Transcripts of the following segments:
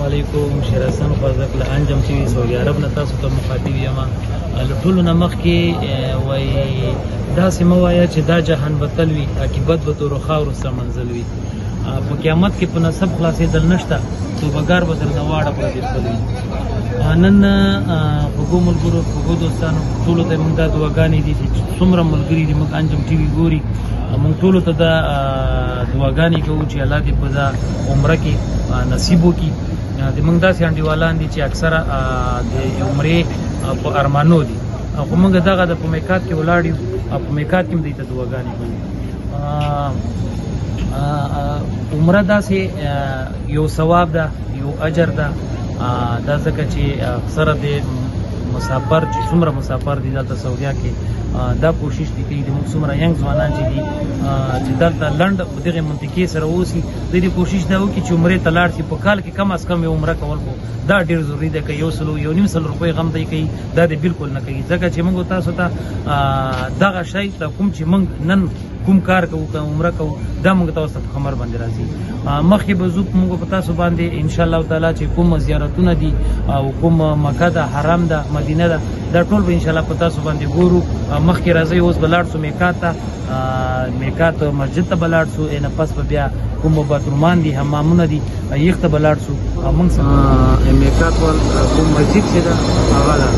علیکم شیرحسن خوازق له انجم ټي وي سعودي عرب نه تاسو ته مخاطب یم. له ټولو نه مخکې وایي داسې مه وایه چې دا جهان به تل وي، عاقبت به تورو خاورو سره منزل وي. په قیامت کې په نسب خلاصېدل نشته، توبهګار به درنه واړه پردې خپل وي. نن خوږو ملګرو، خوږو دوستانو، ټولو ته موږ دا دعاګانې دي چې څومره ملګري دي موږ انجم ټي وي ګوري، موږ ټولو ته دا دعاګانې کوو چې الله دې په دا عمره کې نصیب وکړي. د موږ داسې انډیوالان دي چې اکثره د عمرې په ارمانو دي، خو موږ دغه د په میقات کې ولاړ یو او په میقات کې هم دوی ته دعاګانې کوو. عمره داسې یو ثواب ده، یو اجر ده. دا ځکه چې اکثره د مسافر چې څومره مسافر دي دلته سعودیه کې دا کوشش دي کوي د موږ څومره ینګ ځوانان چې دي چې دلته لنډ په دغې منطقې سره اوسي، دوی دې کوشش دا وکړي چې عمرې ته لاړ شي. په کال کې کم از کم یو عمره کول خو دا ډېر ضروري ده. که 100-1.5 روپۍ غم دی کوي، دا دې بالکل نه کوي، ځکه چې موږ تاسو ته دغه شی ته کوم چې موږ نن کوم کار کوو، که عمره کوو، دا موږ تاسو ته په خبر باندې راځي. مخکې به ځو موږ په تاسو باندې انشاءالله تعالی چې کوم زیارتونه دي او کوم مکه ده، حرم ده، مدینه ده، دا ټول به انشاءالله په تاسو باندې ګورو. مخکې راځئ، اوس به لاړ شو میقات ته، میقات مسجد ته به لاړ شو، نه پس به بیا کوم باترومان دي، حمامونه دي، یخ ته به لاړ شو. موږ میقات کوم مسجد چې ده هغه ده،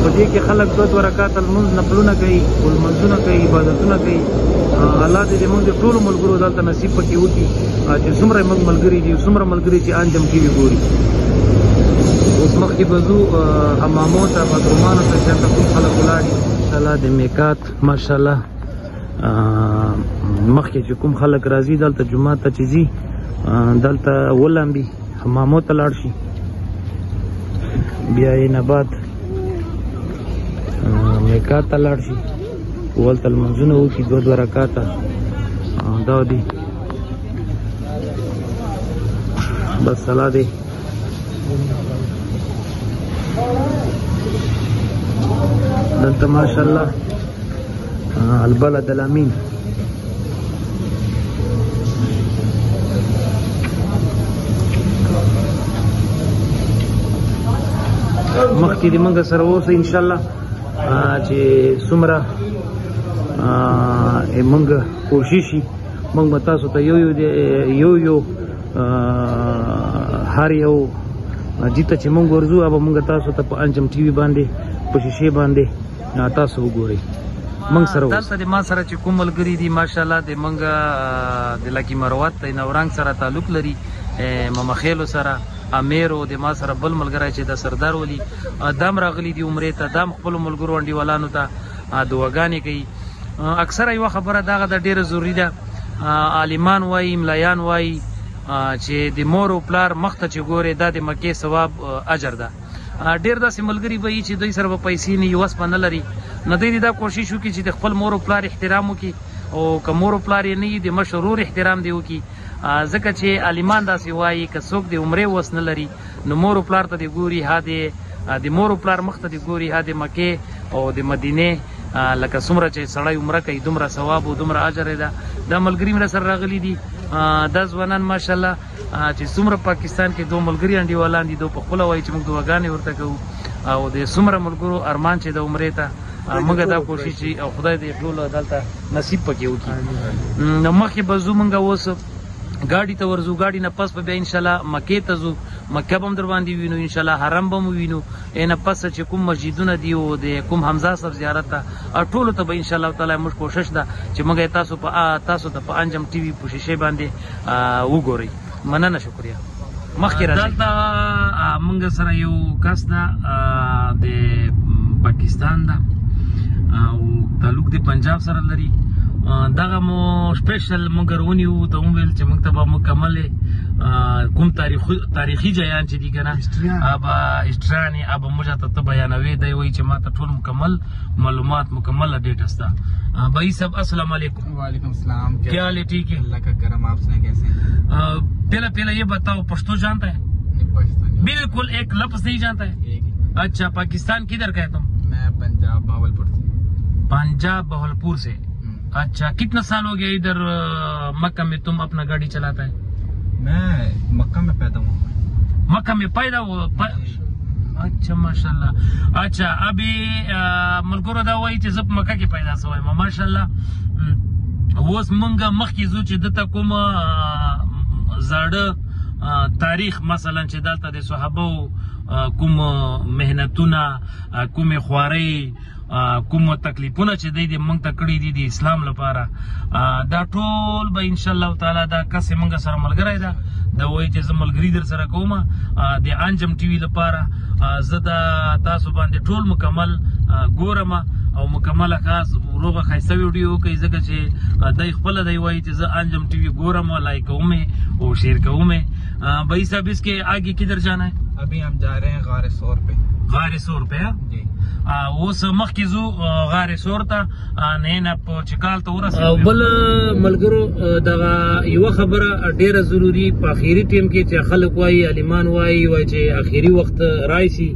په دې کې خلک 2 رکعات لمونځ نفلونه کوي، لمونځونه کوي، عبادتونه کوي. الله دې موږ ټولو ملګرو دلته نصیب پکې وکړي چې څومره موږ ملګري دي، څومره ملګري چې انجم ټي وي ګوري. اوس مخکې به ځو حمامو ته، باترومانو ته، چې هلته کوم خلک ولاړ دي. ماشاءالله د میقات ماشاءالله مخکې چې کوم خلک راځي دلته جومات ته چې ځي، دلته ولامبي حمامو ته لاړ شي، بیا یې نه بعد میقات ته لاړ شي، ولته لمونځونه وکړي 2 رکعاته. دا دی بس صلاح دی. دلته ماشاءالله البلد الامین مخکې دې موږ سره اوسئ انشاءالله چې څومره موږ کوشش شي، موږ به تاسو ته یو هر یو جیته چې موږ ورځو، به موږ تاسو ته په انجم ټي وي باندې په شیشې باندې تاسو وګورئ. موږ سره دلته د ما سره چې کوم ملګري دي ماشاءالله د موږ د لکي مروت د نورنګ سره تعلق لري، ممخیلو سره، امیرو د ما سره بل ملګری چې د سردار ولي دام راغلي دي عمرې ته، دام خپلو ملګرو انډیوالانو ته دعاګانې کوي. اکثره یوه خبره دغه د ډېره ضروري ده، عالمان وایي، ملایان وایي چې د مور او پلار مخ ته چې ګورې دا د مکې ثواب اجر ده. ډېر داسې ملګري به وي چې دوی سره به پیسې نه وي، وس به نه لري، نه دوی دا کوشش وکړي چې د خپل مور او پلار احترام وکړي، او که مور او پلار یې نه وي د مشرور احترام دی وکړي. ځکه چې عالمان داسې وایي که څوک د عمرې وس نه لري نو مور او پلار ته د ګوري، د مور او پلار مخ ته د ګوري، د مکې او د مدینې لکه څومره چې سړی عمره کوي دومره ثواب او دومره اجر ده. دا ملګري مې سره راغلي دي، دا ځوانان ماشاءالله چې څومره پاکستان کې 2 ملګري انډیوالان دي، دوی په خپله وایي چې موږ دعاګانې ورته کوو، او د څومره ملګرو ارمان چې د عمرې ته موږ دا کوشش چې او خدای دې ټولو دلته نصیب پکې وکړي. نو مخکې به ځو موږ اوس ګاډي ته ورځو، ګاډي نه پس به بیا انشاءالله مکې ته ځو، مکه به هم در باندې وینو انشاءالله، حرم به مو وینو، نه پس چې کوم مسجدونه دي او د کوم حمزه صاحب زیارت ته ټولو ته به انشاءالله تعالی موږ کوشش ده چې موږ تاسو ته په انجم ټي وي په شیشې باندې وګورئ. مننه، شکریه. مخکې راځئ. دلته موږ سره یو کس ده د پاکستان ده او تعلق د پنجاب سره لري. دغه مو سپیشل موږ ونیو ته وویل چې موږ ته به مکمل کوم تاریخي جایان چې دي که نه به هسټریانې به موږ ته بیانوي. دی وایي چې ما ته ټول مکمل معلومات مکمل ڈیٹ هستا. بھائی صاحب السلام علیکم. وعلیکم السلام. کیا حال ہے؟ ٹھیک ہے اللہ کا کرم. آپ سنیں کیسے ہیں؟ پہلا یہ بتاؤ پشتو جانتا ہے؟ بالکل ایک لفظ نہیں جانتا ہے. اچھا پاکستان کدھر کا ہے تم؟ میں پنجاب بہاولپور سے. پنجاب بہاولپور سے. اچھا کتنا سال ہو گیا ادھر مکہ میں تم اپنا گاڑی چلاتا ہے؟ میں مکہ میں پیدا ہوا. مکه میں پیدا ہوا اچھا ماشاءاللہ اچھا ابھی ملګرو دا وایي چې زه په مکه کې پیدا شوی یم ماشاءالله اوس مونږ مخکې ځو چې دلته کوم زاړه تاریخ مثلا چې دلته د صحابو کوم محنتونه کومې خوارۍ کوم تکلیفونه چې دی مونږ ته کړي دي د اسلام لپاره دا ټول به انشاءالله تعالی دا کس مونږ سره ملګری ده دا وایي چې زه ملګري در سره کوم د انجم ټي وي لپاره زه دا تاسو باندې ټول مکمل ګورم او مکمله خاص روغه ښایسته ویډیو کوي ځکه چې دی خپله دی وایي چې زه انجم ټي وي ګورم لایک کوم او شیر کوم بھائی صاحب اس کے آگے کدھر جانا ہے ابھی ہم جا رہے ہیں غار سور پہ غار سور پہ جی اوس مخکې ځو غار سور ته نه په چکال ته ورسېدو بل ملګرو دغه یوه خبره ډېره ضروري په اخري ټیم کې چې خلک وایي عالمان وایي چې اخري وخت راشي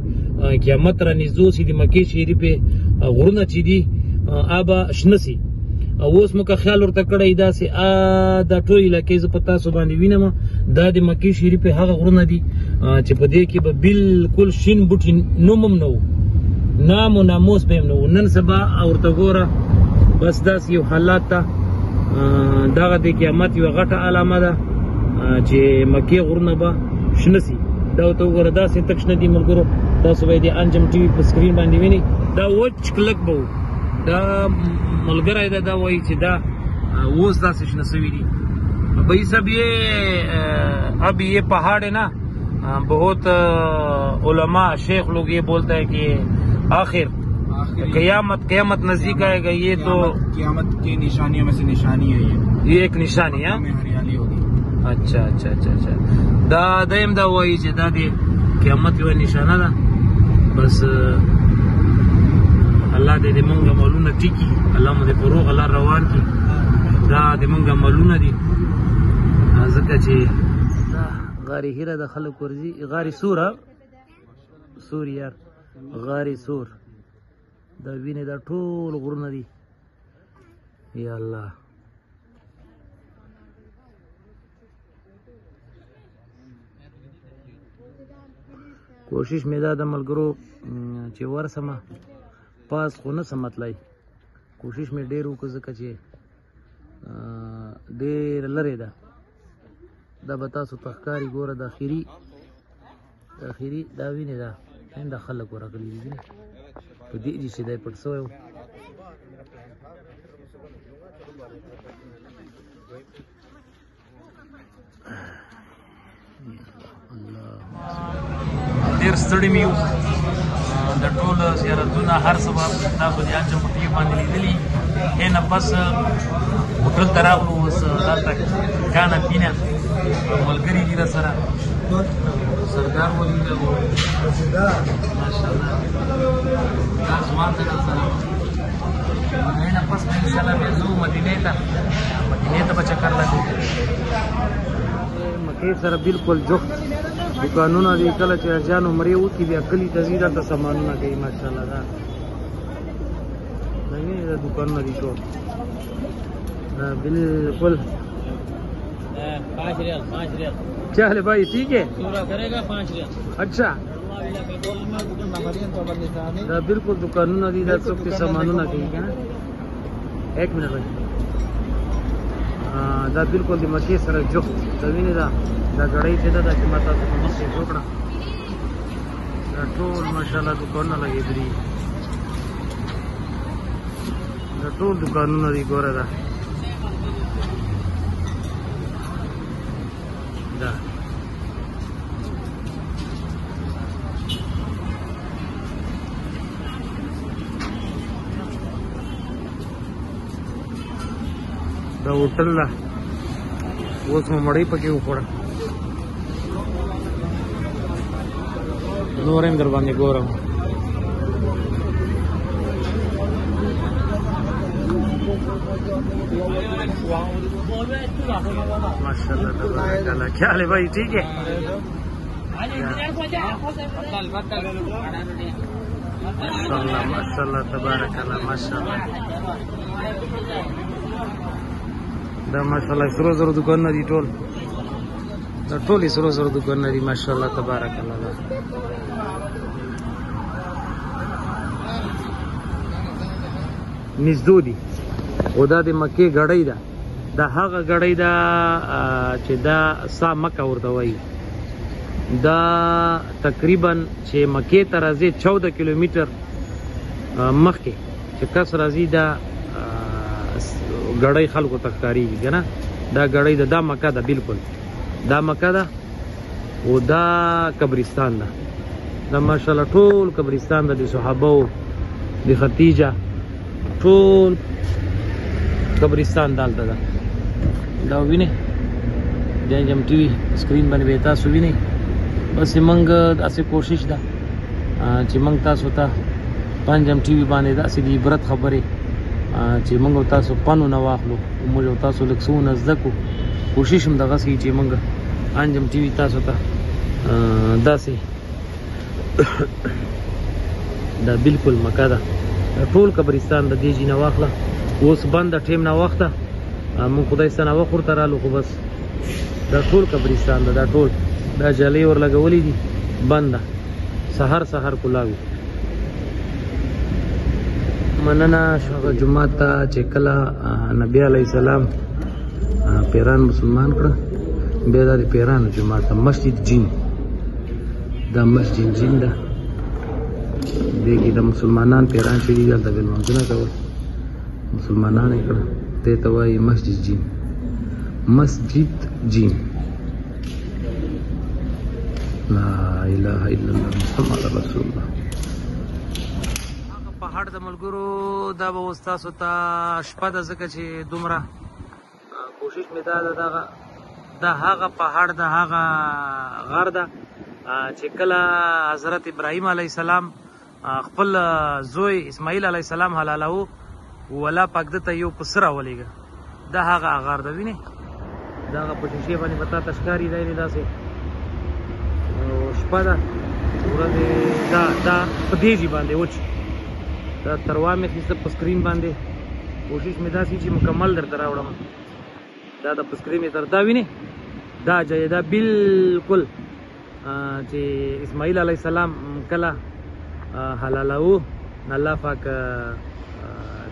قیامت را نږدې شي د مکې شریفې غرونه چې دي آبه شنه شي اوس مو که خیال ورته کړی داسې دا ټول علاقې زه په تاسو باندې وینم دا د مکې شریفې هغه غرونه دي چې په دې کې به بالکل شین بوټي نوم هم نه و نام و ناموس به هم نه و نن سبا ورته ګوره بس داسې یو حالات ته دغه د قیامت یوه غټه علامه ده چې مکې غرونه به شنه شي دا ورته وګوره داسې تک شنه دي ملګرو تاسو به یې د انجم ټي وي په سکرین باندې وینئ دا وچ کلک به و دا ملګری ده دا وایي چې دا اوس داسې شنه شوي دي بھائی صاحب یہ اب یہ پہاڑ ہے نا بہت علماء شیخ لوگ یہ بولتا ہے کہ آخر قیامت نزدیک آئے گا یہ تو قیامت کی نشانیوں میں سے نشانی ہے یہ ایک نشانی ہے ہریالی ہوگی اچھا اچھا اچھا اچھا دا دیم دا وایي چې دا د قیامت یوه نشانه ده بس الله دې مونږ عملونه ټیکي الله مو دې په روغه لار روان کړي دا د مونږ عملونه دي ځکه چې غار هیره د خلک ورځي غار سور سور یار غار سور دا وینې دا ټول غرونه دي یا الله کوشش مې دا د ملګرو چې ورسمه پاس خو نه سمتلی کوشش مې ډېر وکړو ځکه چې ډېر لرې ده دا به تاسو ته ښکاري ګوره د اخري دا وینې ده دا خلک ورغلي دي په دې چې دی پټ شوی و ډېر ستړي مې یو د ټول زیارتونه هر څه به تاسو د انجم په ټي وي باندې لیدلي نه بس هوټل ته راغلو اوس دلته کانه پینه ملګري دي راسره سردار ولیده ماشاءالله دا ځوان دی راسره نه پس به انشاءالله بیا ځو مدینې ته به چکر لګو مکې سره بالکل جفت دکانونه دي کله چې ارجان عمرې وکړي بیا کلي ته ځي دلته سامانونه کوي ماشاءالله دا وینئ دا دکانونه دي ټول دا بالکل 5 ریال کیا حال ہے بھائی ٹھیک ہے پورا کرے گا 5 ریال اچھا دا بالکل دکانونه دي دا څوک سامانونه کوي کنه 1 منټ بھائی دا بالکل د مکې سره جفت دا وینئ دا غړۍ چې ده چې ما تاسو ته مخکې وکړه دا ټول ماشاءالله دکانونه لګېدلي دا ټول دکانونه دي ګوره دا دا هوټل ده اوس مو مړۍ پکې وخوړه نور هم در باندې ګورم ماشاءاللہ تبارک اللہ کیا حال ہے بھائی ٹھیک ہے ماشاءاللہ تبارک اللہ ماشاءاللہ دا ماشاءالله سرو زرو دکانونه دي ټول دا ټول سرو سرو دکانونه دي ماشاءالله تبارک الله. نږدې دي او دا د مکې ګړۍ ده. دا هغه ګړۍ ده چې دا سا مکه ورته وایي. دا تقریبا چې مکې ته راځي 14 کیلومتر مخکې چې کس راځي دا ګړۍ خلکو ته ښکارېږي که نه. دا ګړۍ ده، دا مکه ده، بلکل دا مکه ده او دا قبرستان ده. دا ماشاءالله ټول قبرستان ده د صحابو د ختیجه ټول قبرستان دالته ده. دا وینئ جنجم ټي وي سکرین باندې به تاسو وینئ. بس موږ داسې کوشش ده چې موږ تاسو ته پنجم ټي وي باندې داسې د عبرت خبرې چې موږ تاسو پانونه واخلو، موږ تاسو لږ څونه زده کړو. کوشش هم دغسې چې موږ انجم ټي وي تاسو ته داسې دا بلکل مکه ده. ټول قبرستان د دې ځای نه واخله. اوس بنده ټیم نه وخته موږ خدای ستنه وخت ورته رالو، خو بس دا ټول قبرستان ده. دا ټول دا جالۍ ورلګولې دي بنده سهار سهار کلاوي. مننه شغه جمعه ته چې کله نبی علیه السلام پیران مسلمان کړه، بیا دا د پیرانو جمعه ته مسجد جین. دا مسجد جین ده، دې کې د مسلمانان پیران چې دي دلته به لمونځونه کول، مسلمانان یې کړه. دې ته وایي مسجد جین. مسجد جین. لا اله الا الله محمد رسول الله. هغه پهاړ د ملګرو دا به اوس تاسو ته شپه ده، ځکه چې دومره کوشش مې دا ده. دا هغه پهاړ ده، هغه غر ده چې کله حضرت ابراهیم علیه السلام خپل زوی اسماعیل علیه السلام حلالاو، والله پاک ده ته یو پسه راولېږه. دا هغه غر ده، وینې دا هغه په شیشې باندې به تا ته ښکاري. دی نه داسې شپه ده، ورځې دا په دې ځای باندې وچ دا تروا مې اخیسته په سکرین باندې. کوشش مې داسې چې مکمل درته راوړم. دا د په سکرین مې تر دا وینې دا ځای دا بلکل چې اسماعیل علیه السلام کله حلالاو، الله پاک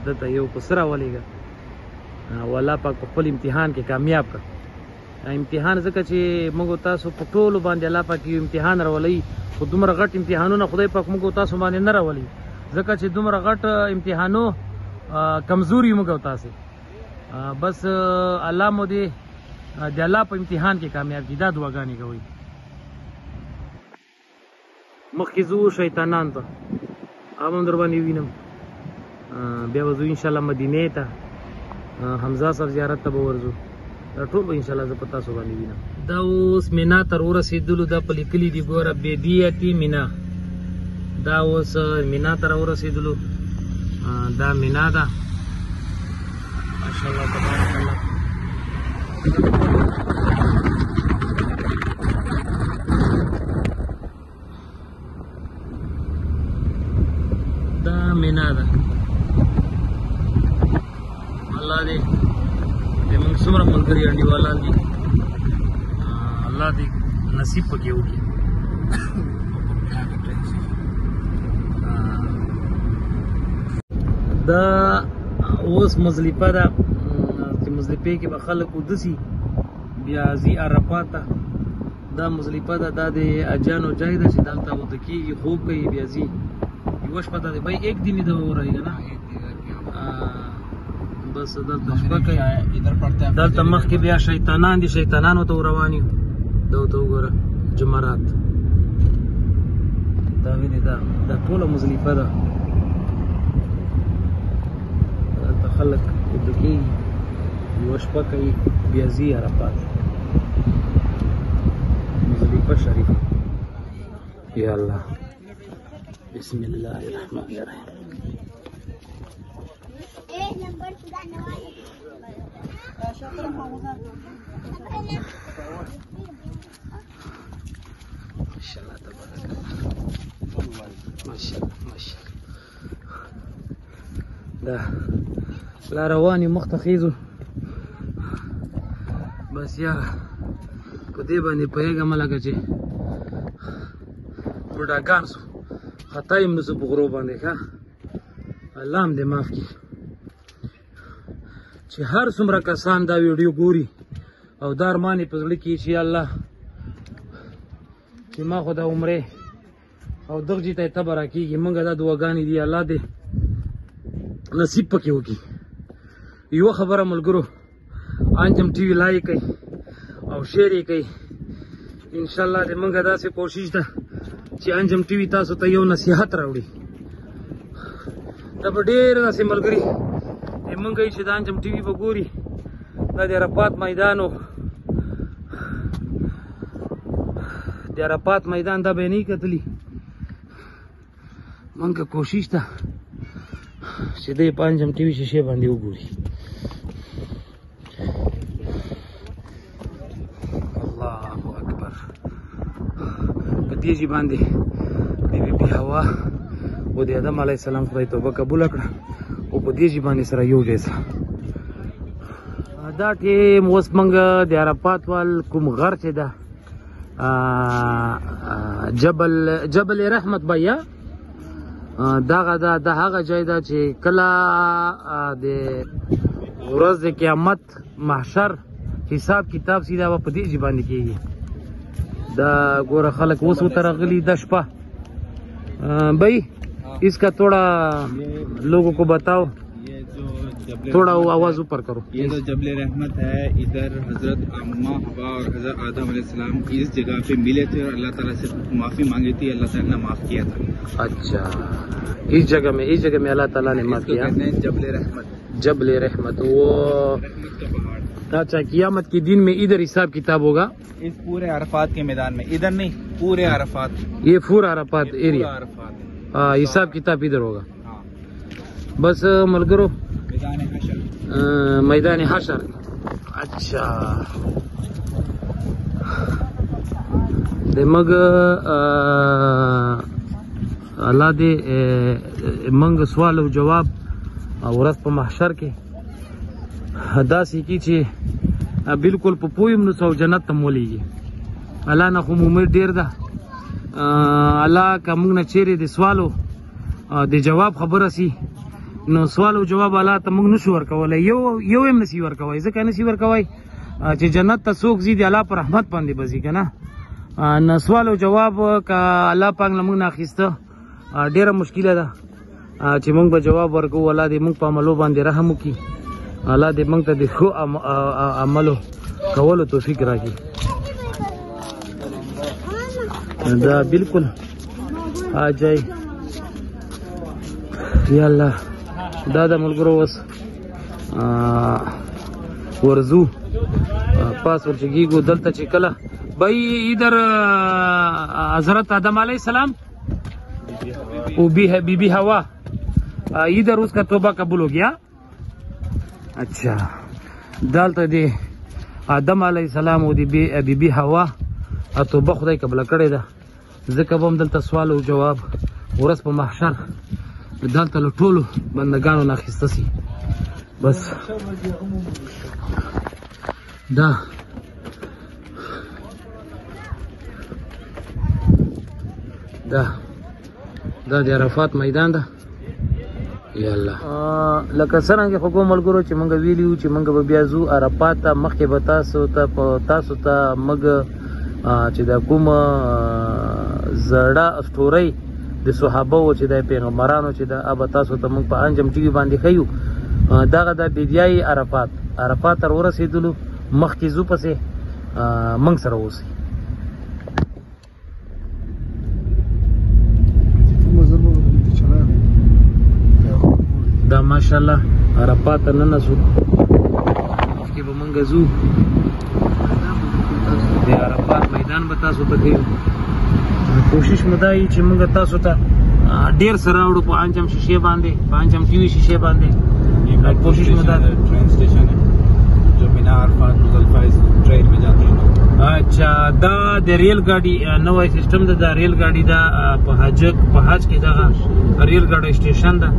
دته یو پسه راولېږه. والله پاک په خپل امتحان کې کامیاب کړه. امتحان ځکه چې موږ تاسو په ټولو باندې الله پاک یو امتحان راولي، خو دومره غټ امتحانونه خدای پاک موږ تاسو باندې نه راولي، ځکه چې دومره غټ امتحانو کمزوري موږ تاسو. بس الله مو دې د الله په امتحان کې کامیاب کړي. دا دعاګانې کوئ. مخکې ځو شیطانان ته هم در باندې وینم، بیا به ځو انشاءالله مدینې ته، حمزه صاحب زیارت ته به ورځو. دا ټول به انشاءالله زه په تاسو باندې وینم. دا اوس مینا ته ورسېدلو، دا په لیکلي دي ګوره بیدیتي مینا. دا اوس مینا ته راورسېدلو، دا مینا ده ماشاءالله تبارک الله. دا مینا ده. الله دې موږ څومره ملګري انډیوالان دي، الله دې نصیب پکې وکړي. دا اوس مزدلفه ده، چې مزدلفې کې به خلک ودسي بیا ځي عرفات ته. دا مزدلفه ده، دا د اجانو ځای ده چې دلته وده کېږي، خوب کوي، بیا ځي. یوه شپه ده بھائی ایک دن ادھر ہو رہی ہے نا، بس دلته شپه کوي. دلته مخکې بیا شیطانان دي، شیطانانو ته روان یو. دا ورته وګوره جمرات. دا وینې دا ټوله مزدلفه ده. دلته خلک وده کېږي، یوه شپه کوي، بیا ځي عرفات. مزدلفه شریف. یا الله، بسم الله الرحمن الرحیم. ماشاءالله تبارک الله، ماشاءالله ماشاءالله. دا لا رواني مخته خیزو، بس یاره په دې باندې پوهېږم لکه چې بوډاګان سو خطا یې هم نه سو په غرو باندې ښه الله هم دې معاف کړي چې هر څومره کسان دا ویډیو ګوري او دا ارمان یې په زړه کې چې الله چې ما خو د عمرې او دغه جې ته یې تبه راکېږي موږ دا دعاګانې دي الله دې نصیب پکې وکړي یوه خبره ملګرو انجم ټي وي لایک کوي او شیر یې کوي انشاءالله دې موږ داسې کوشش ده چې انجم ټي وي تاسو ته یو نصیحت راوړي دا به ډېر داسې ملګري چې موږ یې چې د انجم ټي وي به ګوري دا د عرفات میدان و د عرفات میدان دا به یې نه وي کتلي موږ کوشش ده چې دی په انجم ټي وي شیشې باندې وګوري الله اکبر په دې ځای باندې د بي بي حوا او د آدم علیه السلام خدای توبه قبوله کړه او په دې ځای باندې سره یو ځای سه دا ټیم اوس موږ د عرفات وال کوم غر چې ده جبل رحمت بیا دغه د هغه ځای ده چې کله د ورځ د قیامت محشر حساب کتاب سیده به په دې ځای باندې کېږي دا ګوره خلک اوس ورته راغلي دا شپه بھائی اس کا تھوڑا لوگوں کو بتاؤ थोड़ा आवाज ऊपर करो ये तो जबल रहमत है इधर हजरत अम्मा हवा और हजरत आदम अलैहिस्सलाम इस जगह पे मिले थे और अल्लाह ताला से माफी मांगी थी अल्लाह ताला ने माफ किया था अच्छा इस जगह में अल्लाह ताला ने माफ किया जबल रहमत वो अच्छा कियामत के दिन में इधर हिसाब किताब होगा इस पूरे अरफात के मैदान में इधर नहीं पूरे अरफात ये पूरा अरफात एरिया हिसाब किताब इधर होगा बस मलगरो मैदान हशर अच्छा दमग الله دې منګ سوال او جواب ورځ په محشر کې داسې کی چې بالکل په پویم نو سو جنت ته مولېږي الله نه خو امید ډیر ده الله که موږ نه چیرې د سوالو د جواب خبره سي نو سوال او جواب الله ته موږ نشو ورکولی یو هم نشي ورکوی ځکه نشي ورکوی چې جنت ته څوک ځي د الله په رحمت باندې به ځي که نه نو سوال او جواب که الله پاک نه موږ نه اخیسته ډیره مشکله ده چې موږ به جواب ورکوو الله دې موږ په عملو باندې رحم وکړي الله دې موږ ته د ښو عملو کولو توفیق راکړي دا بالکل آجای یا الله دا د ملګرو اوس ورځو پاس ورچګیږو دلته چې کله بھائی ادھر حضرت آدم علیہ السلام वो भी है बीबी हवा इधर उसका तौबा कबूल हो गया अच्छा دالته دي آدم علیہ السلام او دی बीबी हवा توبه خدای قبول کړی ده ځکه به هم دلته سوال او جواب ورځ په محشر دلته له ټولو بندګانو نه اخیسته سي بس دا د عرفات میدان ده یا الله لکه څرنګه خو کوم ملګرو چې موږ ویلي وو چې موږ به بیا ځو عرفات ته مخکې به تاسو ته موږ چې دا کومه زړه اسطورۍ د صحابه و چې د پیغمبرانو چې د اب تاسو ته موږ په انجم ټي وي باندې ښیو دغه د بیدیای عرفات تر ورسېدلو مخکې ځو پسې موږ سره اوسئ دا ماشاءالله عرفات ته ننځو مخکې به موږ ځو د عرفات میدان به تاسو ته ښیو کوشش مو دا وي چې موږ تاسو ته ډېر څه راوړو په انجم شیشې باندې په انجم ټي وي شیشې باندې کوشش مو دا ट्रेन स्टेशन है जो बिना अरफात मुजल्फा इस ट्रेन में जाती है अच्छा دا د ریل ګاډي نوې سیستم ده د ریل ګاډي دا په حج کې دغه ریل ګاډي स्टेशन ده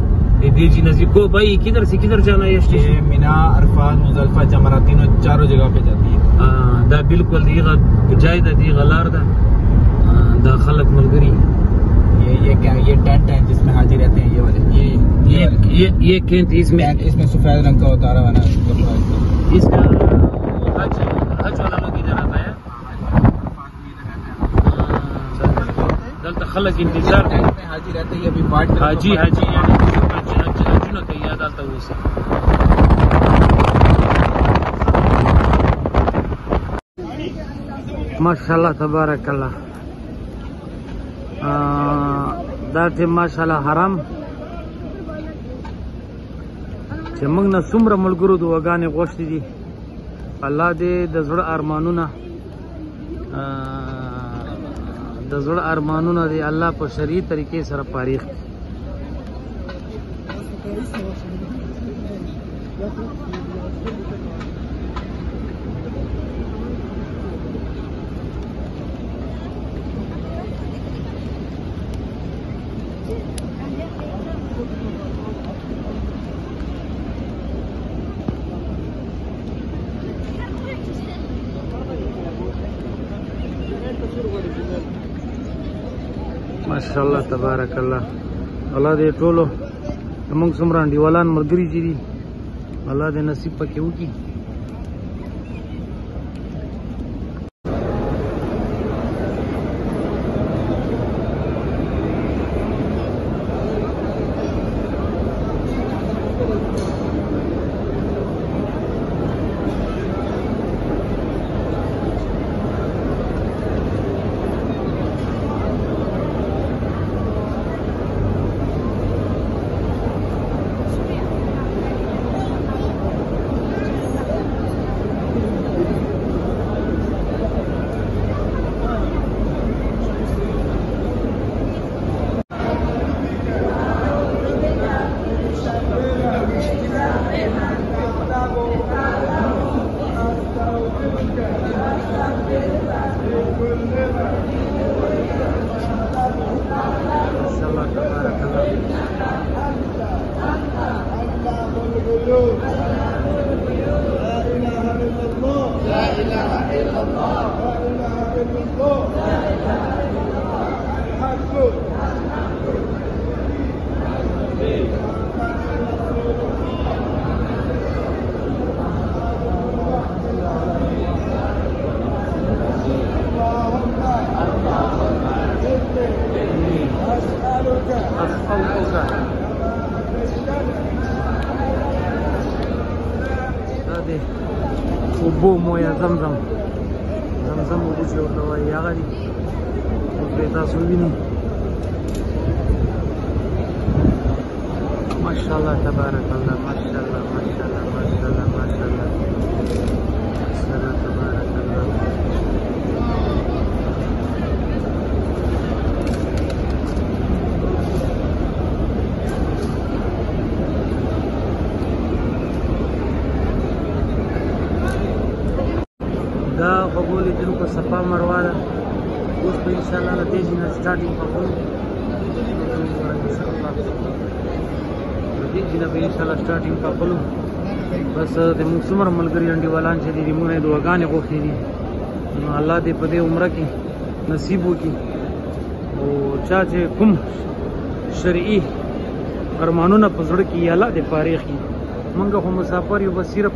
دې چې نزدیکو بھائی किधर से किधर जाना है स्टेशन मीना अरफात मुजल्फा जमरा तीनों चारों जगह पे जाती है دا بالکل دیغه جای ده دیغه لار ده دا خلق ملګری ये क्या ये टेंट है जिसमें हाजी रहते हैं ये वाले ये कैंट इसमें सफेद रंग का उतारा हुआ ना इसका हज वाला लोग इधर आता है दलता खलक इंतजार हाजी रहते हैं अभी पार्ट हाजी हाजी हाजी ना याद आता वो से माशाल्लाह तबारकल्लाह دا ته ماشاءالله حرام چې موږ نه څومره ملګرو دعاګانې غوښتې دي الله دې د زړه ارمانونه دې الله په شرعي طریقې سره فارغ کړي माशाल्लाह तबारक अल्लाह الله دې ټولو موږ څومره انډیوالان ملګري چې دي الله دې نصیب پکې وکړي اوبو مو یا زمزم اوبو چې ورته وایي هغه دي اوس به تاسو ووینئ ماشاءالله تبارک الله ماشاءالله ماشاءالله ماشاءالله ماشاءالله ماشاءالله تبارک الله دا خبولې دنو کو صفا مروه ده اوس به انشاءالله له دې ځینه سټارټینګ کوو دې ځینه به انشاءالله سټارټینګ کوو بس د موږ څومره ملګري انډیوالان چې دي موږ یې دعاګانې غوښتې دي نو الله دې په دې عمره کې نصیب وکړي او چا چې کوم شرعي ارمانونه په زړه کې الله دې فارغ کړي موږ خو مسافر یو بس صرف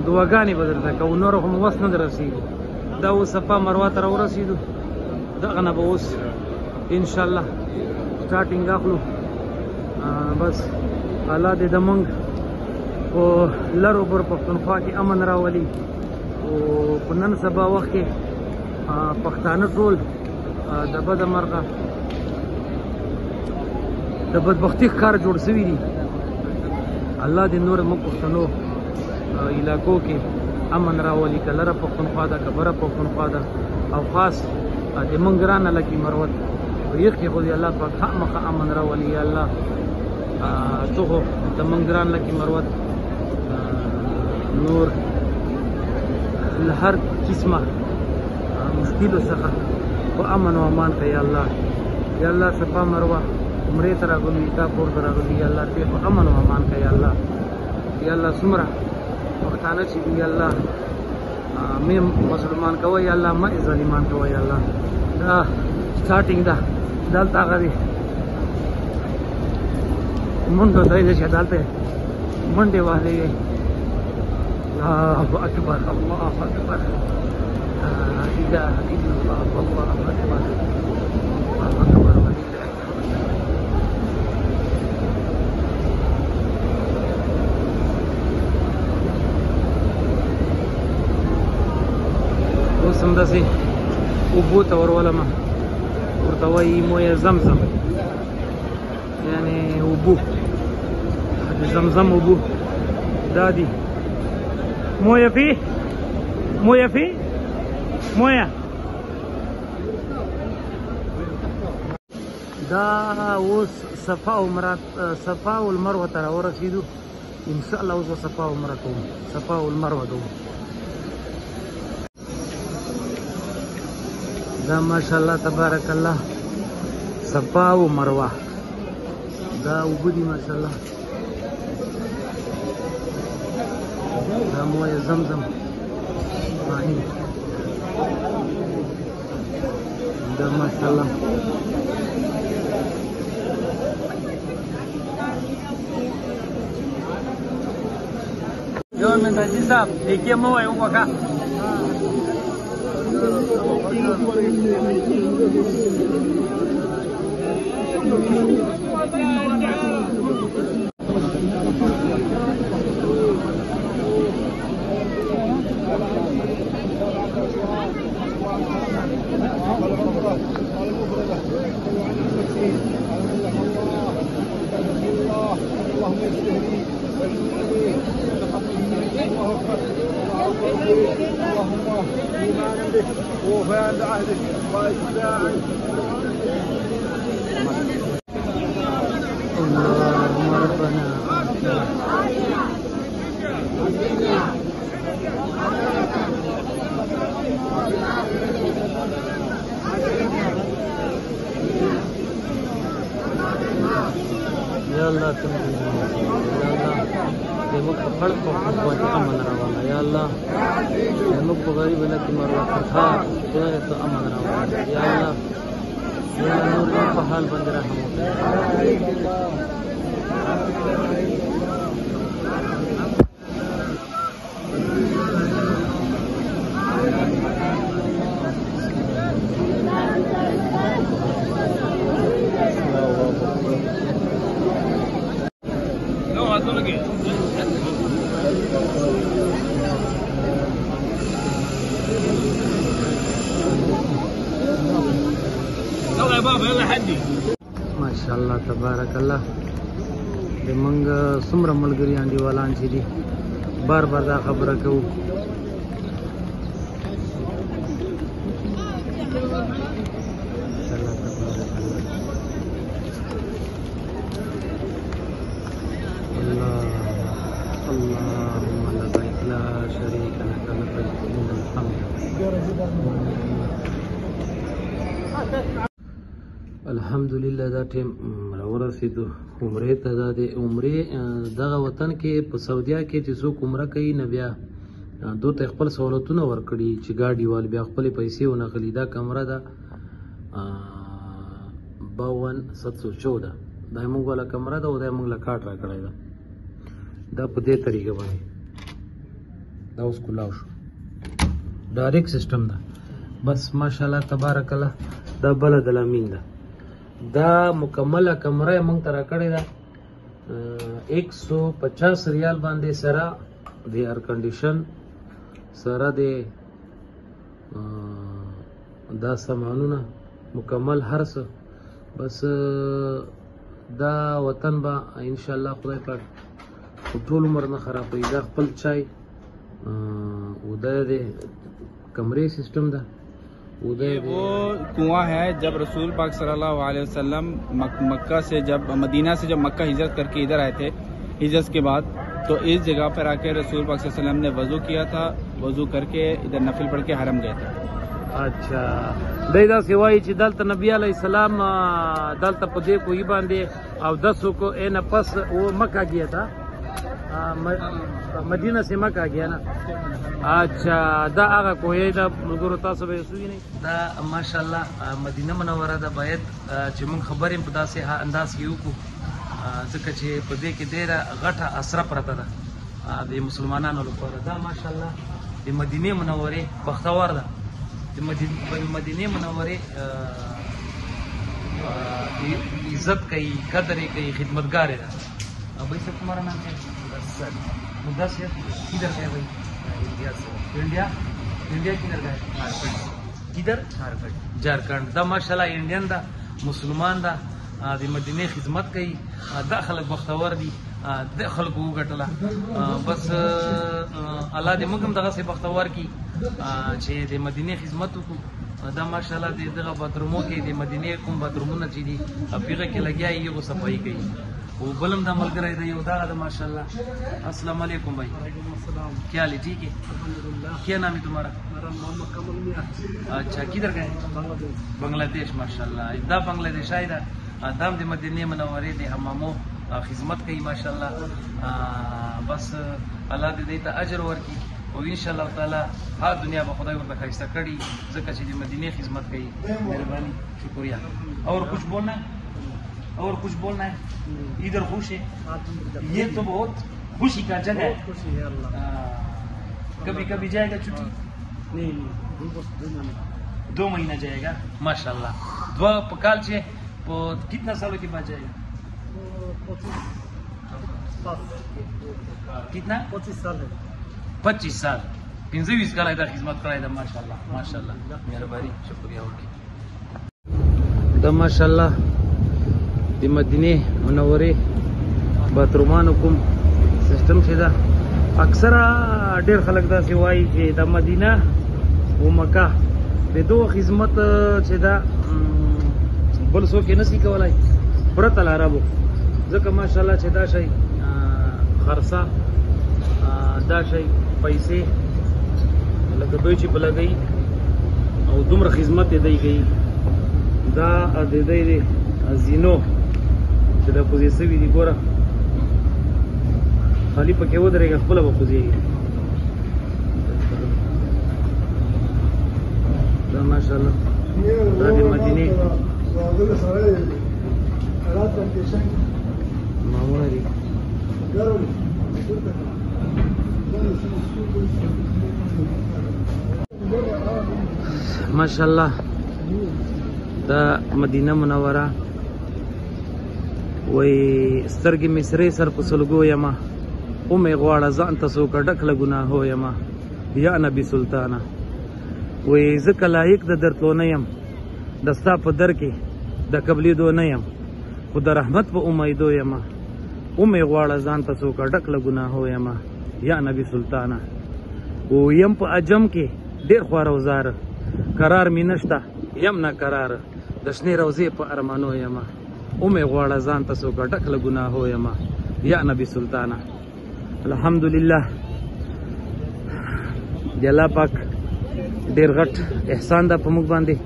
دعاګانې به درته کوو نور خو مو وس نه در رسېږو دا اوس صفا مروه ته راورسېدو دغه نه به اوس انشاءالله سټارټینګ اخلو بس الله دې د موږ په لرو بر پښتونخوا کې امن راولي او په نن سبا وخت کې پښتانه ټول د بده مرغه د بدبختي ښکار جوړ شوي دي الله دې نور موږ پښتنو علاقو کې امن راولي که لره پښتونخوا ده که بره پښتونخوا ده او خاص د موږ ګرانه لکې مروت په یخ کې خو دې الله پاک خامخا امن راولي یا الله څه خو د موږ ګران لکې مروت نور له هر قسمه مشکلو څخه په امن و امان که یا الله صفا مروه عمرې ته راغلو تا کور ته راغلو یا الله ته په امن و امان که یا الله څومره پښتانه چې دي الله مې مسلمان کوه یا الله مې ظالمان کوه یا الله دا سټارټینګ ده دلته هغه دی منډو ځای دی چې دلته منډې وهلې الله اکبر الله اکبر لا اله الا الله والله اکبر الله اکبر اوس همداسې اوبو ته ورولمه ورته وایي مویه زمزم یعنې اوبو د زمزم اوبو دا دي مویه فی مویه فی مویه دا اوس صفا والمروه ته راورسېدو انشاءالله اوس به صفا والمروه کوم صفا والمروه کوم دا ماشاءالله تبارک الله صفا و مروه دا اوبه دي ماشاءالله دا مویه زمزم پانی دا ماشاءالله جو منتجی صاحب دیکھیے مویه وکا وفاء عهدك اللهم ربنا يا الله تمام يا الله دمك خلق وقوة أمن روانا يا الله دمك غريب لك مرة فتحات دائرة أمن روانا يا الله يا نور يا فحال بند رحمك ماشاءالله تبارک الله د منګ څومره ملګری انډیوالان چې دي بار بار دا خبره کوو ماشاءالله تبارک الله اللهم لبیک لا شریک لك لبیک ان الحمد الحمدلله دا ټیم راورسېدو عمرې ته دا د عمرې دغه وطن کې په سعودیا کې چې څوک عمره کوي نه بیا دوی ته خپل سہولتونه ورکړي چې ګاډي وال بیا خپلې پیسې ونغلي دا کمره ده 52,714 دا موږ والا کمره ده او دا موږ له کارت راکړی ده دا په دې طریقه باندې دا اوس کولاو شو ډایرکټ سیسټم ده بس ماشاءالله تبارک الله دا بلد الامین ده دا مکمله کمره موږ ته راکړې ده 150 ریال باندې سره د ایر کنډیشن سره د دا سامانونه مکمل هر څه بس دا وطن به ان شاء الله خدای پاک ټول عمر نه خرابوي دا خپل چای او دا د کمرې سسٹم ده वो कुआं है जब रसूल पाक सल्लल्लाहु अलैहि वसल्लम मक्का से जब मदीना से जब मक्का हिजरत करके इधर आए थे हिजरत के बाद तो इस जगह पर आके रसूल पाक सल्लल्लाहु अलैहि वसल्लम ने वजू किया था वजू करके इधर नफिल पढ़ के हरम गए थे अच्छा دا سوای چې دلته نبی علی السلام دلته په دې کوی باندې او 10 کو ان پس वो मक्का गया था مدینہ سے مکہ گیا نا. اچھا دا هغه کوی دا ملګرو تاسو به سوي نه دا ماشاءالله مدینه منوره دا باید چې موږ خبرې په داسې انداز کې وکړو ځکه چې په دې کې ډېره غټه اثر پرته ده د مسلمانانو لپاره. دا ماشاءالله د مدینه منورې بختور ده. د مدینه منورې عزت کوي قدر یې کوي خدمتګار ده. भाई सर तुम्हारा नाम क्या है? सर मुदस्सिर. किधर का है भाई? इंडिया से. इंडिया किधर का है? झारखंड. किधर? झारखंड. दा माशाल्लाह इंडियन दा मुसलमान दा د مدینه خدمت کوي. دا خلک بختور دي. د خلکو وګټله بس الله دې موږ هم دغسې بختور کړي چې د مدینې خدمت وکړو. دا ماشاءالله د دغه باترومو کې د مدینې کوم باترومونه چې دي هغه کې لګیا یې هغو صفایي کوي. वो बलम दा मलगरा इधर योदा दा माशाल्लाह. अस्सलाम वालेकुम भाई. क्या हाल है? ठीक है. क्या नाम है तुम्हारा? मेरा मोहम्मद कमल मियां. अच्छा किधर गए? बांग्लादेश. माशाल्लाह दा बांग्लादेश आइदा दाम दे मदीने मनवरे दे हमामो खिदमत कई माशाल्लाह. बस अल्लाह दे देता अजर वर्की और इंशाल्लाह ताला हर दुनिया में खुदा ورته خیسته کړي ځکه چې د مدینه خدمت کوي. مهرباني شکریہ. और कुछ बोलना है? और कुछ बोलना है? इधर खुश है? ये तो बहुत खुशी का जगह है. कभी कभी जाएगा छुट्टी? नहीं 2 महीना जाएगा. माशाल्लाह. दुआ पकाल छे कितना सालों के बाद जाएगा? 25 साल. 25 साल. 25 साल इधर खिदमत कराई था. माशाल्लाह माशाल्लाह. मेहरबानी शुक्रिया. ओके دا माशाल्लाह د مدینه منورې باترومانو کوم سیستم چې ده اکثره ډېر خلک داسې وایي چې د مدینه و مکه د دوه خدمت چې ده بل څوک یې نشي کولی پرته له عربو. ځکه ماشاءالله چې دا شی خرڅه دا شی پیسې لکه دوی چې په لګوي او دومره خدمت یې دی کوي. دا د دی زینو چې دا کوزې سوي دي ګوره خالي پکې ودرېږه خپله به کوزېږي. دا ماشاءالله دا د مدینې مامونه دي. ماشاءالله دا مدینه منوره وای سترګې مې سرې سر په سلګو یمه ومې غواړه ځان ته څوکه ډک له ګناهو یمه یا نبي سلطانه. وای ځکه لایق د درتلو نه یم د ستا په در کې د قبلېدو نه یم خو د رحمت په امیدو یمه ومې غواړه ځان ته څوکه ډک له ګناهو یمه یا نبي سلطانه. ویم په عجم کې ډېر خواره وزاره قرار مې نشته یم نه قراره د شنې روضې په ارمانو یمه ومې غواړه ځان ته څوکه ډک له ګناهو یمه یا نبي سلطانه. الحمدلله د الله پاک ډېر غټ احسان ده په موږ باندې.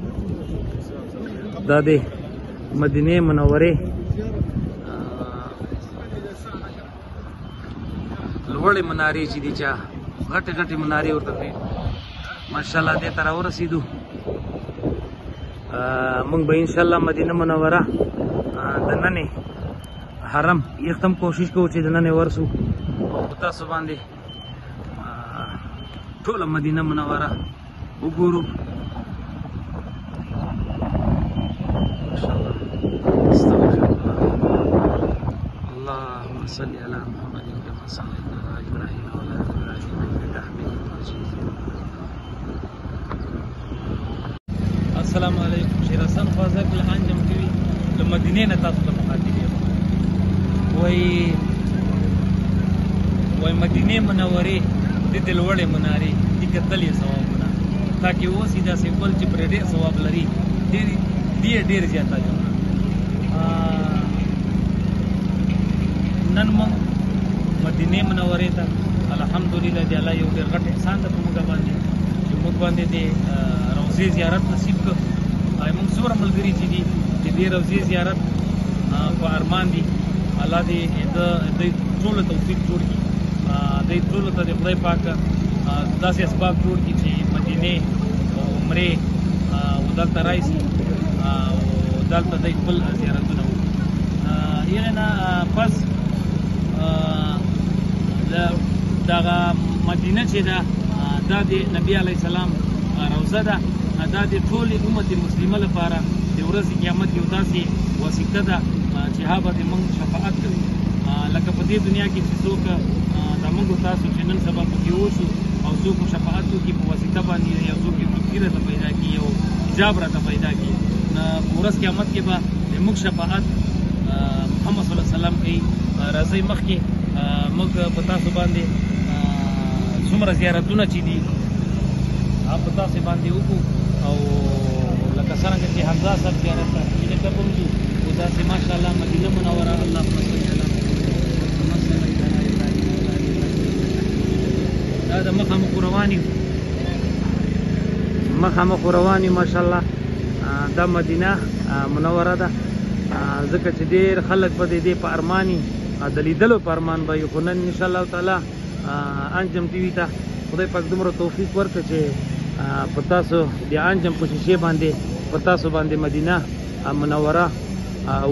دا د مدینې منورې لوړې منارې چې دي چا غټې غټې منارې ورته کوي ماشاءالله دې ته راورسېدو. موږ به انشاءالله مدینه منوره د ننې حرم یختم کوشش کوو چې د ننې ورسو او تاسو باندې ټوله مدینه منوره وګورو. اللهم صل على محمد كما صليت على ابراهيم وعلى ال ابراهيم انك حميد مجيد. السلام علیکم. شیر حسن خوازک لهان جمع کوي د مدینې نه تاسو ته مخاطب یم. وای مدینې منورې د دې لوړې منارې دې کتل یې ثوابونه تاکي اوس یې داسې بل چې پرې ډېر ثواب لري ډېر زیات اجرونه. نن موږ مدینې منورې ته الحمدلله د الله یو ډېر غټ احسان ده په موږ باندې چې موږ باندې د روضې زیارت نصیب کړ. موږ څومره ملګري چې دي د دې روضې زیارت په ارمان دي الله دې د ټولو توفیق جوړ کړي دوی ټولو ته د خدای پاک داسې اسباب جوړ کړي چې مدینې او عمرې دلته راشي او دلته دوی خپل زیارتونه وکړي. هغې نه پس دغه مدینه چې ده دا د نبي علیه السلام روضه ده. دا د ټولې امت مسلمه لپاره د ورځې قیامت یو داسې وسیله ده چې هغه به زموږ شفاعت کوي. لکه په دې دنیا کې چې څوک د موږ تاسو چې نن سبا پکې اوسو او څوک شفاعت وکړي په واسطه باندې یو څوک تفسیر راته پیدا کړي یو حجاب راته پیدا کړي، په ورځ قیامت کې به د موږ شفاعت محمد صلی الله علیه وسلم کوي. راځئ مخکې موږ په تاسو باندې څومره زیارتونه چې دي په تاسو باندې وکړو او لکه څرنګه چې حمزه صاحب زیارت ته چې کوم دي او داسې ماشاءالله مدینه منوره الله دا د مخامخ رواني ماشاءالله دا مدینه منوره ده. ځکه چې ډېر خلک به د دې په ارماني د لیدلو په ارمان به یو، خو نن انشاءالله تعالی انجم ټي وي ته خدای پاک دومره توفیق ورکړه چې په تاسو د انجم په شیشې باندې په تاسو باندې مدینه منوره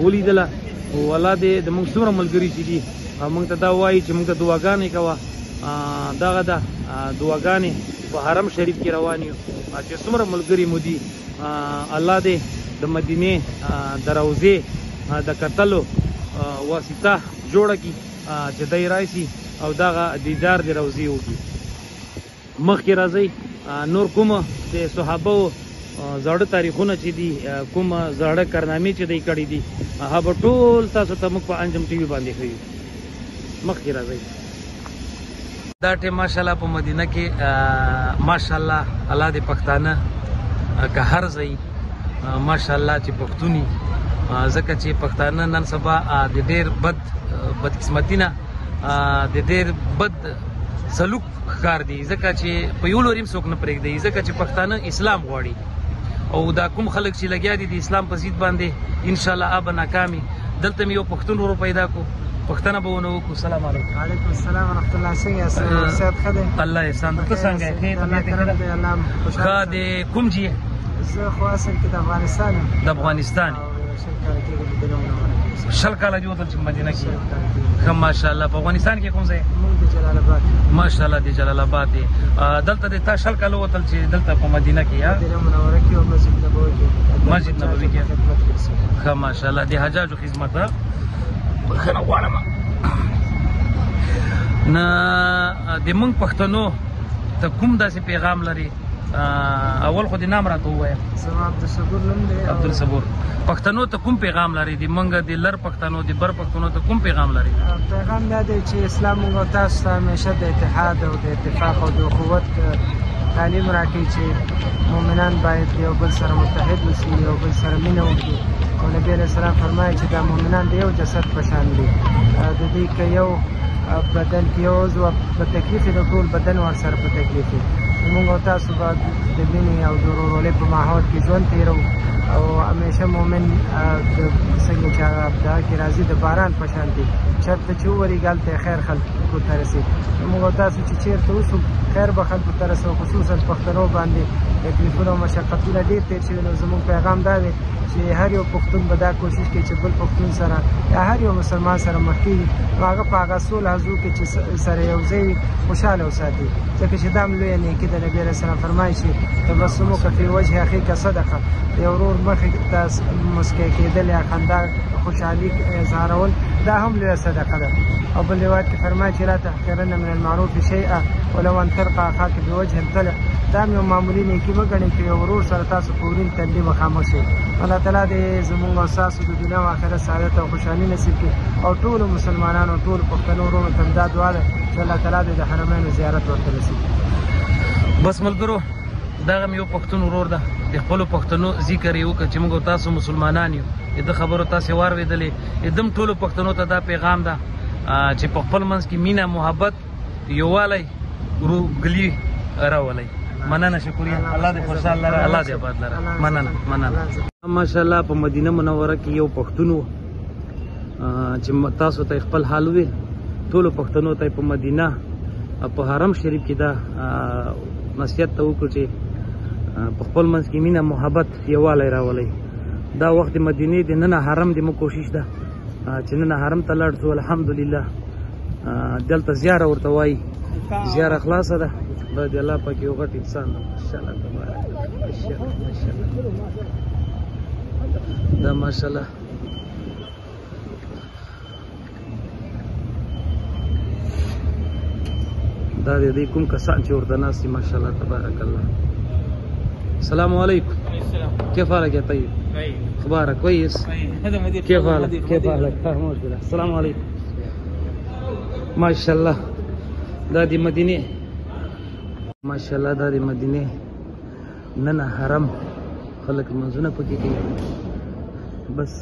ولیدله. والله د موږ څومره ملګري چې دي موږ ته دا وایي چې موږ ته دعاګانې کوه. دغه ده دعاګانې په حرم شریف کې روان یو چې څومره ملګري مو دي الله دې د مدینې د روضې د کتلو واسطه جوړه کړي چې دی راشي او دغه دیدار د روضې وکړي. مخکې راځئ نور کومه د صحابو زاړه تاریخونه چې دي کومه زاړه کارنامې چې دی کړي دي هغه به ټول تاسو ته موږ په انجم ټي وي باندې ښیو. مخکې راځئ. دا ټیم ماشاءالله په مدینه کې ماشاءالله الله دې پښتانه که هر ځای ماشاءالله چې پښتوني، ځکه چې پښتانه نن سبا د ډېر بدقسمتي نه د ډېر بد سلوک ښکار دی، ځکه چې په یو لوري هم څوک نه پرېږدي، ځکه چې پښتانه اسلام غواړي او دا کوم خلک چې لګیا دي د اسلام په ضد باندې انشاءالله به ناکامي. دلته مې یو پښتون ورو پیدا کو، پښتنه به ونه وکړو. السلام علیکم. وعلیکم السلام ورحمۃ اللہ. څنګه یاست؟ صحت ښه دی؟ الله احسان ته څنګه یې؟ ښه دی. کوم ځای؟ زه خو اصل کې د افغانستان یم. د افغانستان؟ شل کاله کې وتل چې مدینه کې. ښه ماشاءالله. په افغانستان کې کوم ځای؟ موږ د جلال آباد. ماشاءالله د جلال آباد دی. دلته د تا شل کاله وتل چې دلته په مدینه کې یا مدینه منوره کې او مسجد نبوي کې. مسجد نبوي کې. ښه ماشاءالله. د حجاجو خدمت بخښنه غواړم. نه د موږ پښتنو ته کوم داسې پیغام لري؟ اول خو د نام راته ووایه. زما عبدالصبور نوم دی. عبدالصبور. پښتنو ته کوم پیغام لري؟ د موږ د لر پښتنو د بر پښتنو ته کوم پیغام لري؟ پیغام دا دی چې اسلام موږ تاسو ته همیشه د اتحاد او د اتفاق او د اخوت تعلیم راکوي چې مؤمنان باید یو بل سره متحد اوسي، یو بل سره مینه وکړي. او نبی علیه السلام فرمایي چې دا مؤمنان د یو جسد په شان دي، د دې که یو بدن کې یو عضو په تکلیف وي، د ټول بدن ورسره په تکلیف وي. موږ او تاسو به د مینې او د ورورولۍ په ماحول کې ژوند تېرو او همیشه مؤمن څنګه چې هغه ابتدا کې راځي د باران په شان دي، چېرته چې وورېږي هلته خیر خلکو ته رسي. موږ او تاسو چې چېرته اوسو خیر به خلکو ته رسو، خصوصا پښتنو باندې تکلیفونه او مشقتونه ډېر تېر شوي. نو زموږ پیغام دا دی چې هر یو پښتون به دا کوشش کوي چې بل پښتون سره یا هر یو مسلمان سره مخ کېږي نو هغه په هغه سوله حضور کې چې سره یو ځای خوشحاله وساتي. ځکه چې دا هم لویه نیکي ده. نبي علیه السلام فرمایي چې تبسمک فی وجه اخیک صدقه، د یو ورور مخې ته مسکی کېدل یا خندا خوشحالي اظهارول دا هم لویه صدقه ده. او بل روایت کې فرمایي چې لا تحقرن من المعروف شیئا ولو ان تلقى اخاک بوجه طلق. دا هم یو معمولي نیکي مه ګڼئ چې یو ورور سره تاسو په ورین تندي مخامخ شئ. الله تعالی دې زموږ او ستاسو د دنیا او آخرت سعادت او خوشحالي نصیب کړي او ټولو مسلمانانو ټولو پښتنو وروڼو ته دا دعا ده چې الله تعالی دې د حرمینو زیارت ورته نصیب کړي. بس ملګرو دغه یو پښتون ورور ده، د خپلو پښتنو ذکر یې وکړه چې موږ تاسو مسلمانان یو. د خبرو تاسې واورېدلې. دم ټولو پښتنو ته دا پیغام ده چې په خپل منځ کې مینه، محبت، یووالی، ورورګلي راولئ. مننه، شکریه. الله دې خوشحاله لره، الله دې آباد لره. مننه. ماشاءالله په مدینه منوره کې یو پښتون و چې تاسو ته خپل حال وویل. ټولو پښتنو ته په مدینه په حرم شریف کې دا نصیحت ته وکړو چې په خپل منځ کې مینه محبت یووالی راولئ. دا وخت د مدینې د ننه حرم د مو کوشش ده چې ننه حرم ته لاړ شو. الحمدلله دلته زیاره ورته وایي، زیاره خلاصه ده. دا د الله پاک یو غټ انسان ده ماشاءالله تبارک الله. دا ماشاءالله دا د دې کوم کسان چې ورته ناست دي ماشاءالله تبارک الله. السلام عليكم. كيف حالك يا طيب؟ اخبارك كويس؟ كيف حالك؟ كيف حالك؟ السلام عليكم. ما شاء الله دا دی مدینه ما شاء الله دا دی مدینه نن حرم خلک منځونه پکې کوي. بس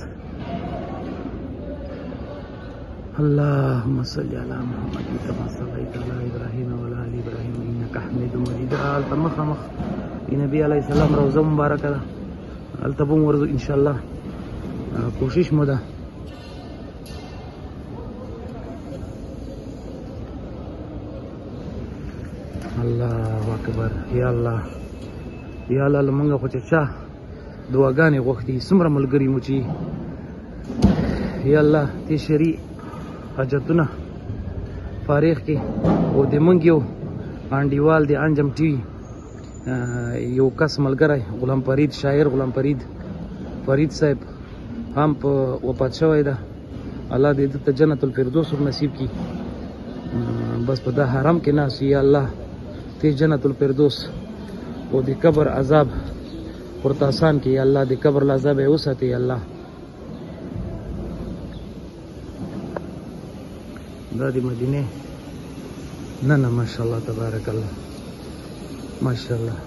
اللهم صل على محمد كما صليت على ابراهيم وعلى ال ابراهيم انك حميد مجيد. التمخ نبی علیہ السلام روزه مبارکه ده، التبوم ورزو ان شاء الله کوشش مو ده. الله اکبر. یا الله یا الله لمنګه خو چې چا دعاګانې غوښتي څومره ملګري مو چې یا الله دې شرعي حاجتونه فارغ کې او د منګ یو انډیوال د انجم ټي وي یو کس ملګری غلام فرید، شاعر غلام فرید صاحب هم په وفات شوی ده. الله دې ته جنت الفردوس نصیب کړي. بس په دا حرم کې ناست یا الله ته جنت الفردوس او د قبر عذاب ورته آسان کړي یا الله. د قبر له عذاب یې وساتي یا الله. دا د مدینه نه ماشاءالله تبارک الله ماشاءالله.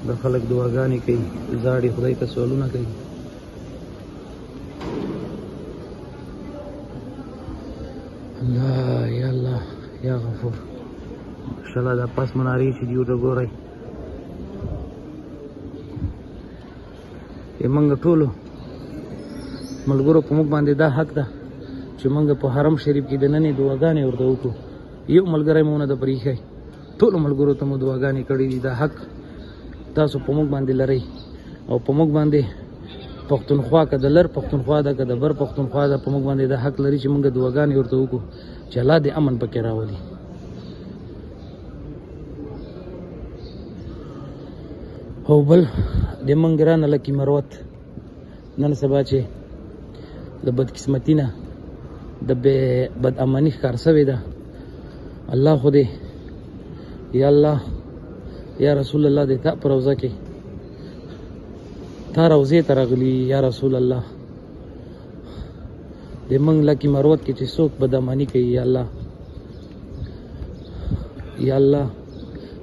دا خلک دعاګانې کوي، زاړي خدای ته سوالونه کوي. الله یا الله یا غفور. ماشاءالله دا پاس منارې چې دي ورته ګورئ. موږ ټولو ملګرو په موږ باندې دا حق ده چې موږ په حرم شریف کې د ننې دعاګانې ورته وکړو. یو ملګری مو نه ده پرېښی، ټولو ملګرو ته مو دعاګانې کړې دي. دا حق تاسو په موږ باندې لرئ او په موږ باندې پښتونخوا که د لر پښتونخوا ده که د بر پښتونخوا ده، په موږ باندې دا حق لري چې موږ دعاګانې ورته وکړو چې الله دې امن پکې راولي. او بل د موږ ګرانه لکي مروت نن سبا چې د بدقسمتي نه د بد امني ښکار سوې ده. الله خو دې یا الله یا رسول الله دې تا په روضه کې تا روضې ته راغلي یا رسول الله. د موږ لکي مروت کې چې څوک بد امني کوي یا الله یا الله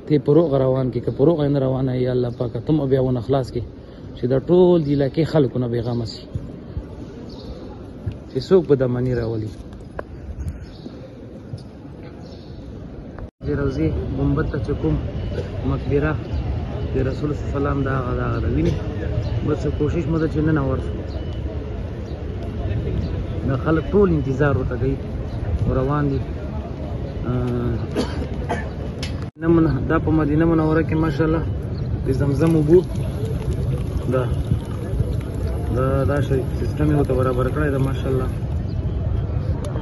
ته په روغ روان کې که په روغ نه روانه یا الله پاکه تم بیا ونه خلاص کې چې دا ټول د علاقې خلکو نه بېغمه سي چې څوک بد امني راولي. د روضې ګنبد ته چې کوم مقبره د رسول صلی الله علیه وسلم دا هغه ده ویني. بس کوشش مو ده چې نن ورشو. دا خلک ټول انتظار ورته کوي روان دي. دا په مدینه منوره کې ماشاءالله د زمزم اوبو دا شریف سیستم یې ورته برابر کړی ده ماشاءالله.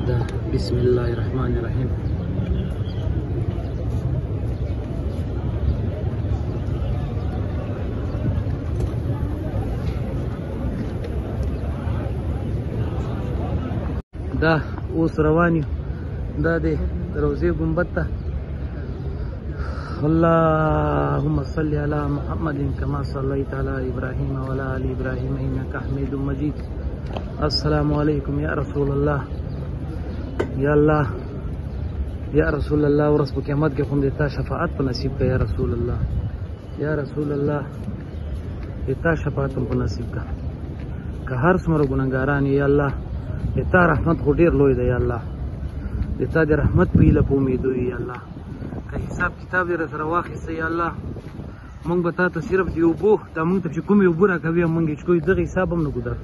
دا بسم الله الرحمن الرحیم. دا اوس روان یو دا د روضې ګنبد ته. اللهم صل على محمد كما صليت على ابراهيم وعلى ال ابراهيم انك حميد مجيد. السلام عليكم يا رسول الله یا الله یا رسول الله. ورځ په قیامت کې خو دې تا شفاعت په نصیب کړه یا رسول الله یا رسول الله. دې تا شفاعت په نصیب کړه که هر څومره ګناهګاران یا الله. دې تا رحمت خو ډېر لوی دی یا الله. دې تا د رحمت په هیله په امید وي یا الله. که حساب کتاب دې را سره واخیسته یا الله مونږ به تا ته صرف د اوبو دا مونږ ته چې کومې اوبه راکوي مونږ یې چکو دغه حساب هم نه ګو در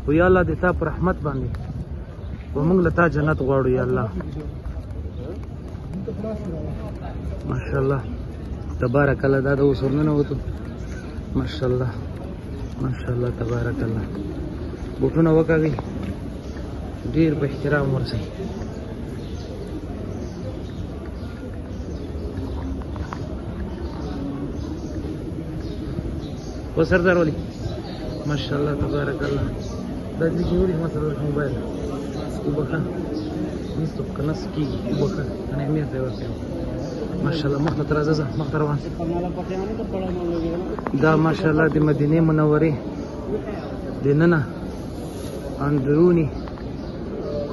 خو یا الله دې تا په رحمت باندې ومونږ له تا جنت غواړو یا الله. ماشاءالله تبارک الله. دا د اوس ورننه وتو ماشاءالله ماشاءالله تبارک الله. بوټونه وکاږي ډیر په احترام ورسئ. و سردار ولی ماشاءالله تبارک الله. دا دې کې وړي مثلا موبایل وبخه نستو کنه سکیږي وبخه انا مې ته ورته ماشاءالله مخته ترازه مخته روان. دا ماشاءالله د مدینه منورې د ننه اندرونی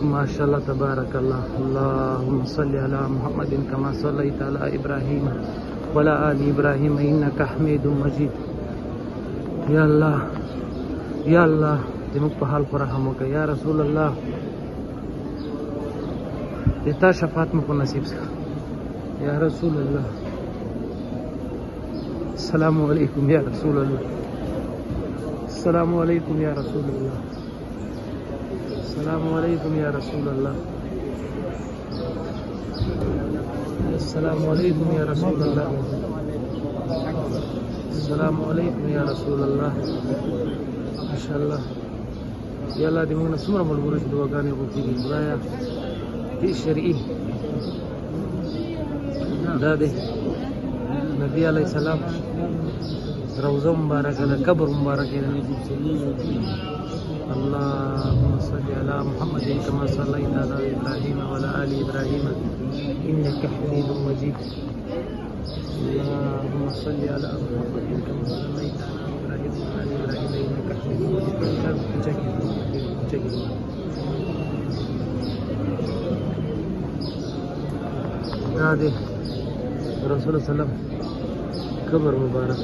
ماشاءالله تبارك الله. اللهم صل على محمد كما صليت على إبراهيم وعلى آل إبراهيم إنك حميد مجيد. يا الله يا الله زموږ په حال رحم وکړه یا رسول الله. د تا شفاعت مو په نصیب شه یا رسول الله. السلام علیکم یا رسول الله. السلام علیکم یا رسول الله. السلام علیکم یا رسول الله. السلام علیکم یا رسول الله. السلام علیکم یا رسول الله. ماشاءالله یا الله دې موږ نه څومره ملګرو چې دعاګانې وکړي خدایه دې شرعي دا دی نبی علیه السلام روضه مبارکه ده قبر مبارکه ده. اللهم صل على محمد كما صليت على إبراهيم وعلى آل إبراهيم إنك حميد مجيد. اللهم صل على محمد كما صليت على إبراهيم وعلى آل إبراهيم إنك حميد مجيد. هذه رسول الله صلى الله عليه وسلم قبر مبارك.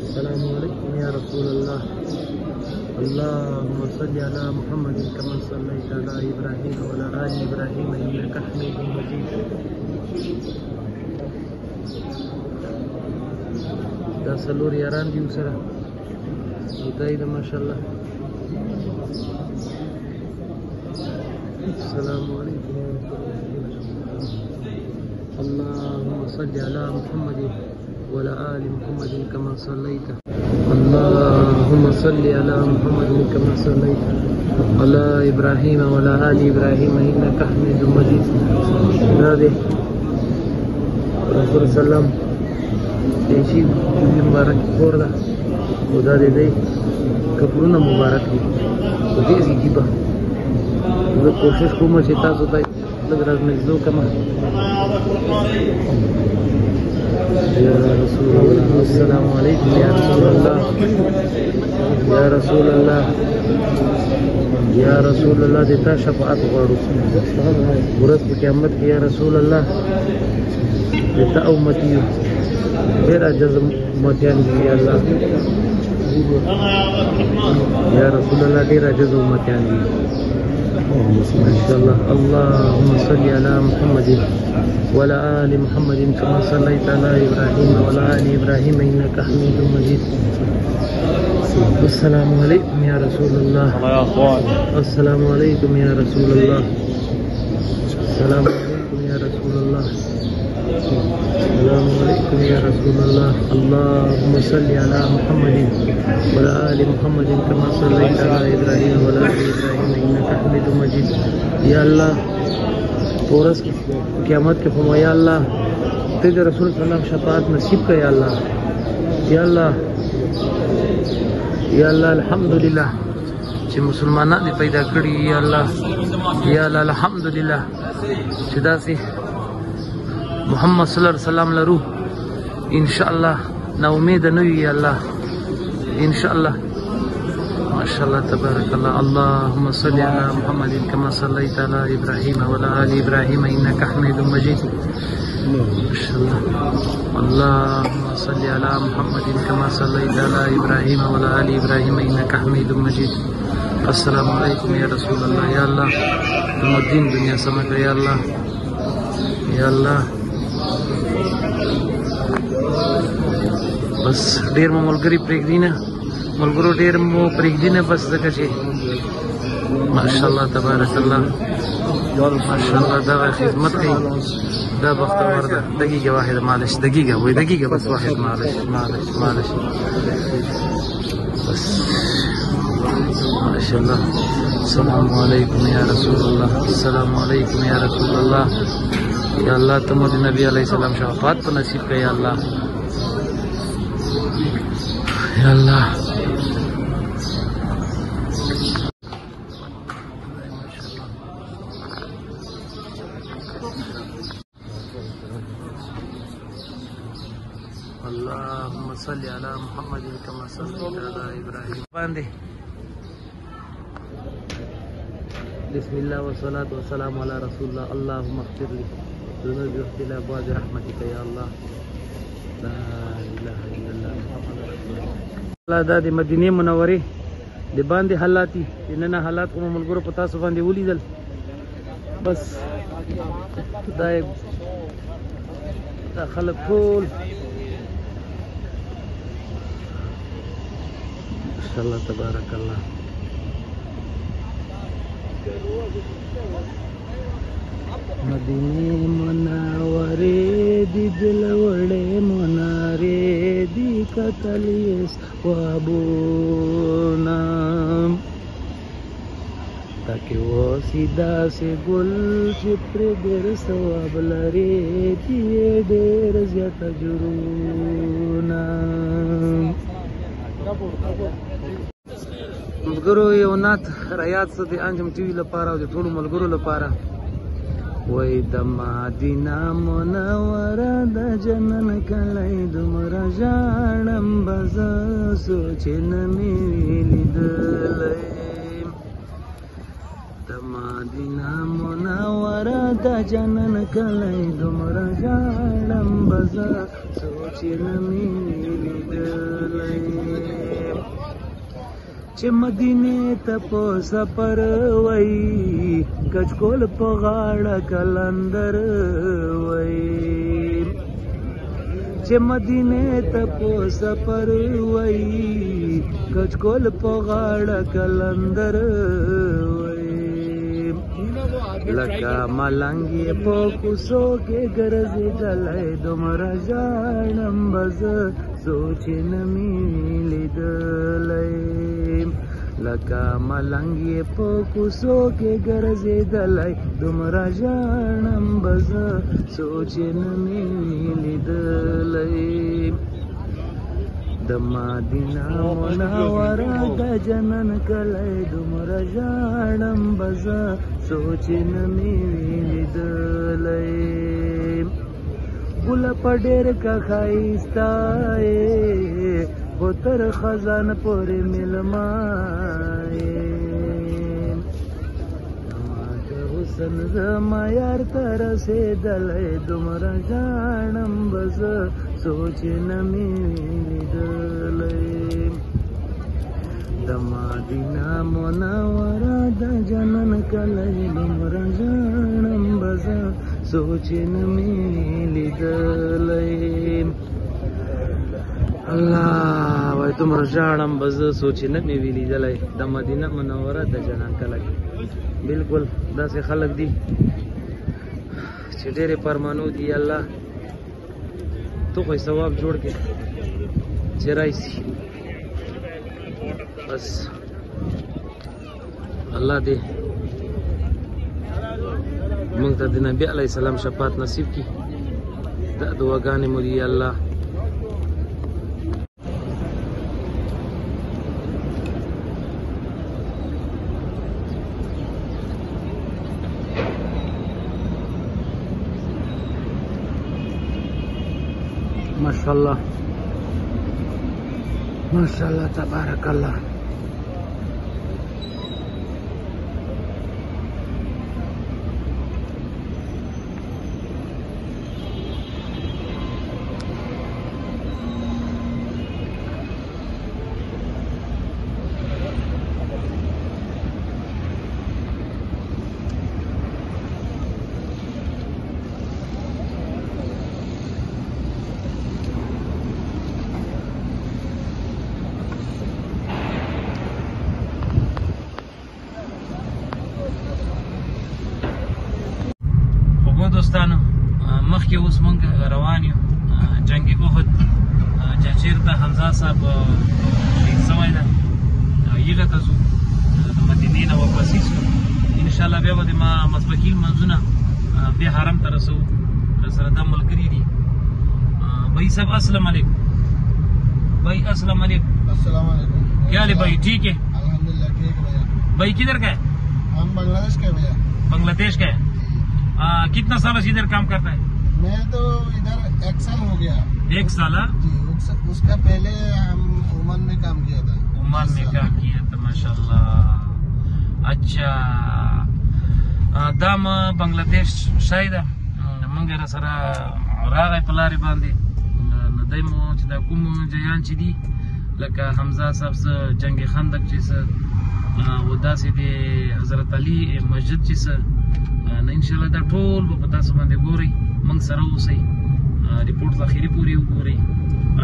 السلام عليكم يا رسول الله. اللهم صل على محمد كما صليت على إبراهيم وعلى آل إبراهيم إنك حميد مجيد. دا څلور یاران دي سره خدای دې ماشاءالله. السلام عليكم يا رسول الله. اللهم صل على محمد وعلى آل محمد كما صليت. اللهم صل على محمد كما صليت على إبراهيم وعلى آل إبراهيم إنك حميد مجيد. هذه رسول الله صلى الله عليه وسلم ایشی مبارک کور ده خدا دې دې کپړونه مبارک دي. دې زیبا زه کوشش کوم چې تاسو ته لږ راځنځو کما يا رسول الله. السلام عليكم يا رسول الله. يا رسول الله يا رسول الله دې تا شفاعت غواړو ورځ په قیامت کې یا رسول الله. دې تا امتی غیر جزم متیان دي یا الله. يا رسول الله ډیر جزم متیان دي ما شاء الله. اللهم صل على محمد وعلى آل محمد كما صليت على إبراهيم وعلى آل إبراهيم إنك حميد مجيد. السلام عليكم يا رسول الله. السلام عليكم يا رسول الله. السلام عليكم يا رسول الله. السلام عليكم يا رسول الله. اللهم صل على محمد وعلى آل محمد كما صليت على إبراهيم وعلى آل إبراهيم إنك حميد مجيد. يا الله ورس قیامت کے فرمایا یا اللہ تیرے رسول صلی اللہ علیہ وسلم شفاعت نصیب کا یا اللہ. یا اللہ یا اللہ الحمدللہ چې مسلمانان دې پیدا کړي یا الله. یا الله الحمدللہ چې داسې محمد صلی الله علیه وسلم لرو ان شاء الله نا امید نه وي یا الله ان شاء الله. ما شاء الله تبارك الله. اللهم صل على محمد كما صليت على إبراهيم وعلى آل إبراهيم إنك حميد مجيد. ما شاء الله. اللهم صل على محمد كما صليت على إبراهيم وعلى آل إبراهيم إنك حميد مجيد. السلام عليكم يا رسول الله. يا الله المدين دنيا سمك يا الله. يا الله بس ډیر مو ملګری پرېږدي نه ملګرو ډېر مو پرېږدي نه بس ځکه چې ماشاءالله تبارک الله ماشاءالله دغه خدمت کوي دا بختور ده. دقیقه واحده معلش دقیقه بس واحد معلش بس ماشاءالله. السلام علیکم یا رسول الله، السلام علیکم یا رسول الله. یا الله ته مو د نبی علیه السلام شفاعت په نصیب کړه یا الله، یا الله. اللهم صل على محمد كما صليت على ابراهيم باندې. بسم الله والصلاة والسلام على رسول الله. اللهم اغفر لي ذنوبي واهد الى ابواب رحمتك يا الله، لا اله الا الله محمد رسول الله. الله دا د مدینه منورې د باندې حالاتي نن حالات کوم ملګرو په تاسو باندې ولیدل. بس دا خلک ټول ماشاءالله تبارک الله. مدینه منورې دی دل وړې منارې دی کتلیس وابونا تاکي وسیدا سے گل چپر ډېر ثواب لري دی ډېر زیات جوړونه. ملګرو یو نعت رایات څه د انجم ټي وي لپاره او د ټولو ملګرو لپاره وای د مدینه منوره د جنن کلی دومره ژاړم به زه سوچ نه مې لیدلی. د مدینه منوره د جنن کلی دومره ژاړم به زه سوچ نه مې لیدلی. چې مدینه ته په سفر وای کچکول په غاړه کلندر وای. چې مدینه ته په سفر وای کچکول په غاړه کلندر وای. لکه ملنګ په کوڅو کې ګرځېدلی دومره ژاړم به زه سوچ نه مې لیدلی. لکه ملنګ په کوڅو کې ګرځېدلی دومره ژاړم به زه سوچ نه مې لیدلی. د مدینه منوره د جنن کلی دومره ژاړم به زه سوچ نه مې لیدلی. ګله په ډېر که ښایسته یې خو تر خزان پورې مېلمه یې. زما د حسن زما یار ته رسېدلی دومره ژاړم به زه سوچ نه مې لیدلی. د مدینه منوره د جنن کلی دومره ژاړم به زه سوچ نه مې لیدلی. الله وای دومره ژاړم به زه سوچ نه مې وي لیدلی. د مدینه منوره د جنن کلی بالکل داسې خلک دي چې ډېرې فرمانو دي. الله تو خو ثواب جوړ کړې چې راشي. بس الله دې موږ ته د نبي علیه السلام شفاعت نصیب کړي. دا دعاګانې مو دي الله. ماشاءالله ماشاءالله تبارک الله. دوستانو مخکې اوس موږ روان یو جنگ احد چې چېرته حمزه صاحب شهید شوی ده هغې ته ځو د مدینې نه واپسې شو انشاءالله بیا به د مسبکي لمونځونه بیا حرم ته رسوو راسره دا ملګري دي بھائی صاحب السلام علیکم بھائی السلام علیکم السلام علیکم کیا حال ہے بھائی ٹھیک ہے الحمدللہ ٹھیک ہے بھیا بھائی کدھر کا ہے ہم بنگلہ دیش کے بھیا بنگلہ دیش کا ہے کتنا سال سے ادھر کام کرتا ہے میں تو ادھر 1 سال ہو گیا 1 سال جی اس کا پہلے ہم عمان میں کام کیا تھا عمان میں کام کیا تھا ماشاءاللہ اچھا دا بنگلہ دیش شاید موږ را سره راغی په لارې باندې نو دی مو چې دا کوم جیان چې دي لکه حمزه صاحب څه جنگ خندق چې څه و داسې د حضرت علي مسجد چې څه نو انشاءالله دا ټول به په تاسو باندې ګورئ موږ سره اوسئ ریپورټ اخري پورې وګورئ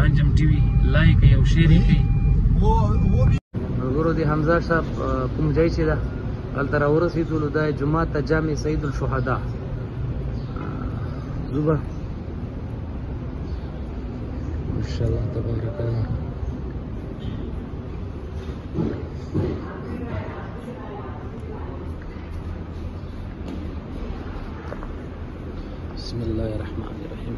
انجم ټي وي لایک او شیر یې کړئ ملګرو د حمزه صاحب کوم ځای چې ده هلته راورسېدلو دا جومات ته جامع سید الشهدا زوبه ماشاءالله تبارک الله بسم الله الرحمن الرحيم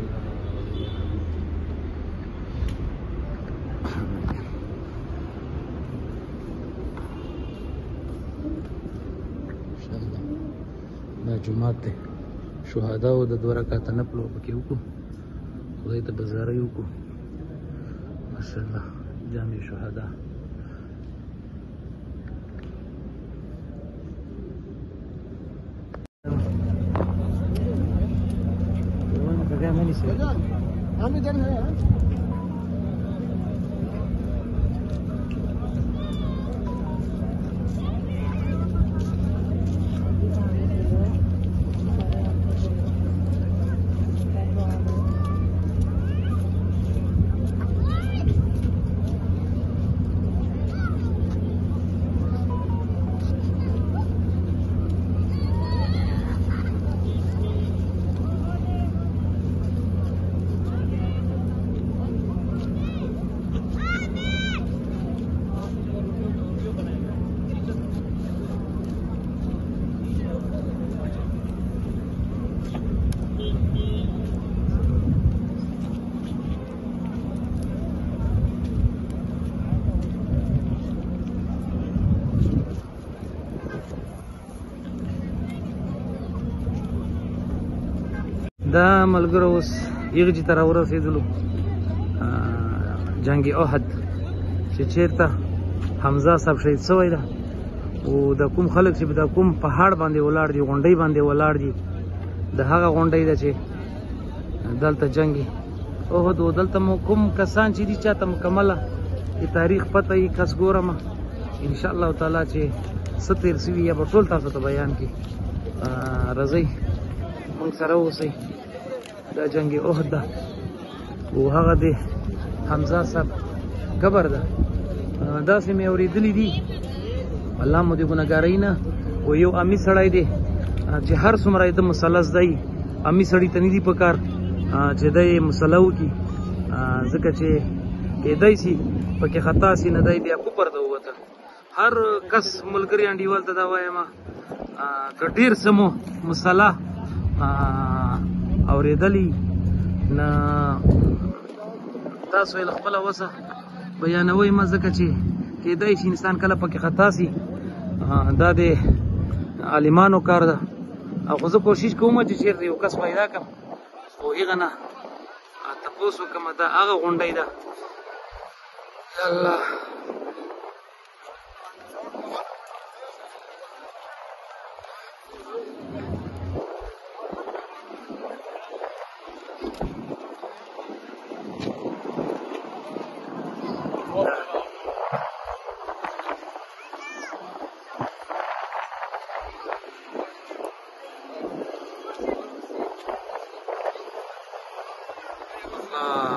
دا جمعات دی شهدا او د 2 رکعاته نفل پکې وکړو خدای ته بزارۍ وکړو ماشاءالله جامع شهدا ہم ادھر ہیں دا ملګرو اوس یغجي ته راورسېدلو جنگ احد چې چېرته حمزه صاحب شهید شوی ده او د کوم خلک چې د کوم پهاړ باندې ولاړ دي غونډۍ باندې ولاړ دي د هغه غونډۍ ده چې دلته جنگ احد او دلته مو کوم کسان چې دي چاته مکمله د تاریخ پته یې کس ګورم انشاءالله تعالی چې څه تېر سوي یا به ټول تاسو ته بیان کړي راځئ موږ سره اوسئ دا جنگ احد ده او هغه د حمزه صاحب قبر ده داسې مې اورېدلي دي الله مو د ګناهګارۍ نه او یو امي سړی دی چې هر څومره د مثلث دی امي سړي ته نه دي پکار چې دی مسله وکړي ځکه چې کېدای شي پکې خطا سي نه دی بیا کوپر ته ووته هر کس ملګري انډیوال ته دا وایم که ډېر څه مو مسله اورېدلي نه تاسو یې له خپله وسه بیانوئ مه ځکه چې کېدای شي انسان کله پکې خطا سي دا د عالمانو کار ده او خو زه کوشش کوم چې چېرته یو کس پیدا کړم خو هغه نه تپوس وکړم دا هغه غونډۍ ده الله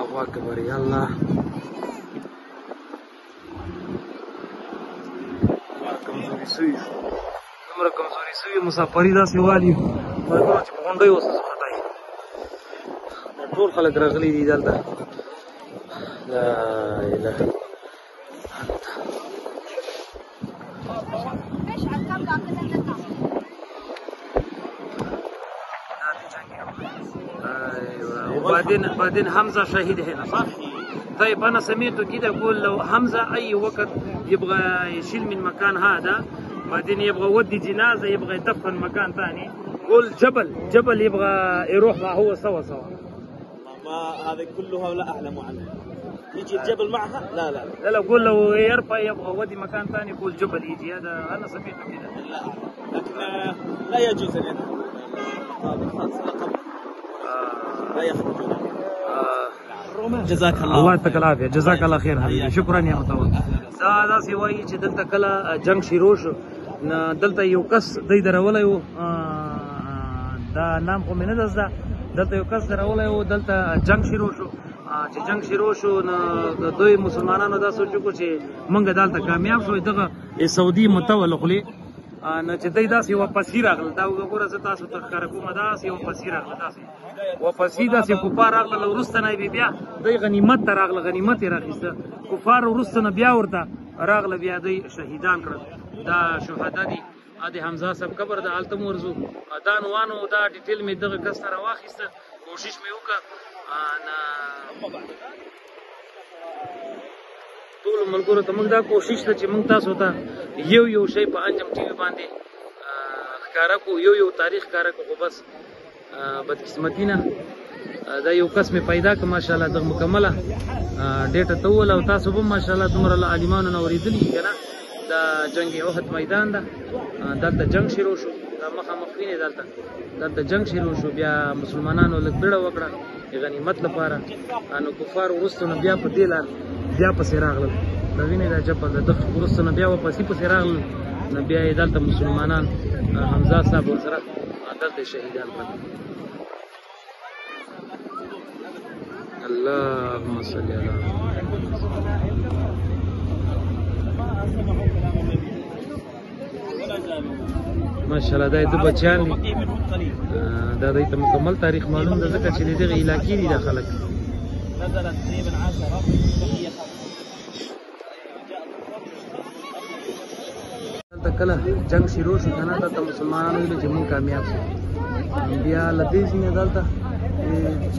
الله اکبر یا الله کمزوري سوي دومره کمزوري سوي مسافري داسې والي ملګرو چې په غونډۍ اوس خطا ټول خلک راغلي دي دلته. لا اله بعدين حمزة شهيد هنا صح؟ طيب أنا سمعته كده يقول لو حمزة أي وقت يبغى يشيل من مكان هذا بعدين يبغى يودي جنازة يبغى يدفن مكان ثاني قول جبل يبغى يروح معه هو سوا ما هذا كلها لا أعلم عنه. يجي الجبل معها لا لا قول لو يرفع يبغى يودي مكان ثاني يقول جبل يجي هذا أنا سمعته كده. لا لكن لا يجوز أن هذا خاص لقب لا يخرجون. جزاك الله يعطيك العافيه جزاك الله خير حبيبي شكرا يا متوکل. دا داسې وایي چې دلته کله جنگ شروع شو نه دلته یو کس دی درولی و دا نام خو مې نه ده زده دلته یو کس درولی و دلته جنگ شروع شو چې جنگ شروع شو نو دوی مسلمانانو دا سوچ وکړو چې موږ دلته کامیاب شو دغه سعودي متول خولې نه چې دی داسې واپسي راغله دا وګوره زه تاسو ته ښکاره کوم داسې واپسي راغله داسې واپسي داسې کفار راغله وروسته نه بیا دی غنیمت ته راغله غنیمت یې راخیسته کفار وروسته نه بیا ورته راغله بیا دوی شهیدان کړل دا شهدا دي د حمزه صاحب قبر د هلته مو ورځو دا نوانو دا ډیټیل مې دغه کس ته راواخیسته کوشش مې وکړه ټولو ملګرو ته موږ دا کوشش ده چې موږ تاسو ته یو شی په انجم ټي وي باندې ښکاره کړو یو تاریخ ښکاره کړو خو بس بدقسمتي نه دا یو کس مې پیدا کړ ماشاءالله دغه مکمله ډیټه ته وویله او تاسو به ماشاءالله دومره له عالمانو نه اورېدلي که نه دا جنګ احد میدان ده دلته جنګ شروع شو دا مخامخ وینې دلته جنګ شروع شو بیا مسلمانانو لږ بیړه وکړه د غنیمت لپاره نو کفار وروستو نه بیا په دې لار بیا پسې راغلل دا وینې دا جبل د دښت وروسته نه بیا واپسې پسې راغلل نو بیا یې دلته مسلمانان حمزه صاحب ورسره دلته شهیدان کړل. اللهم صل علی ماشاءالله دا د بچیان دي دا د مکمل تاریخ معلوم ده ځکه چې دغه علاقې دي د خلک دلته کله جنگ شروع شو که نه دلته مسلمانانو ویلو چې مونږ کامیاب شو بیا له دې ځینې دلته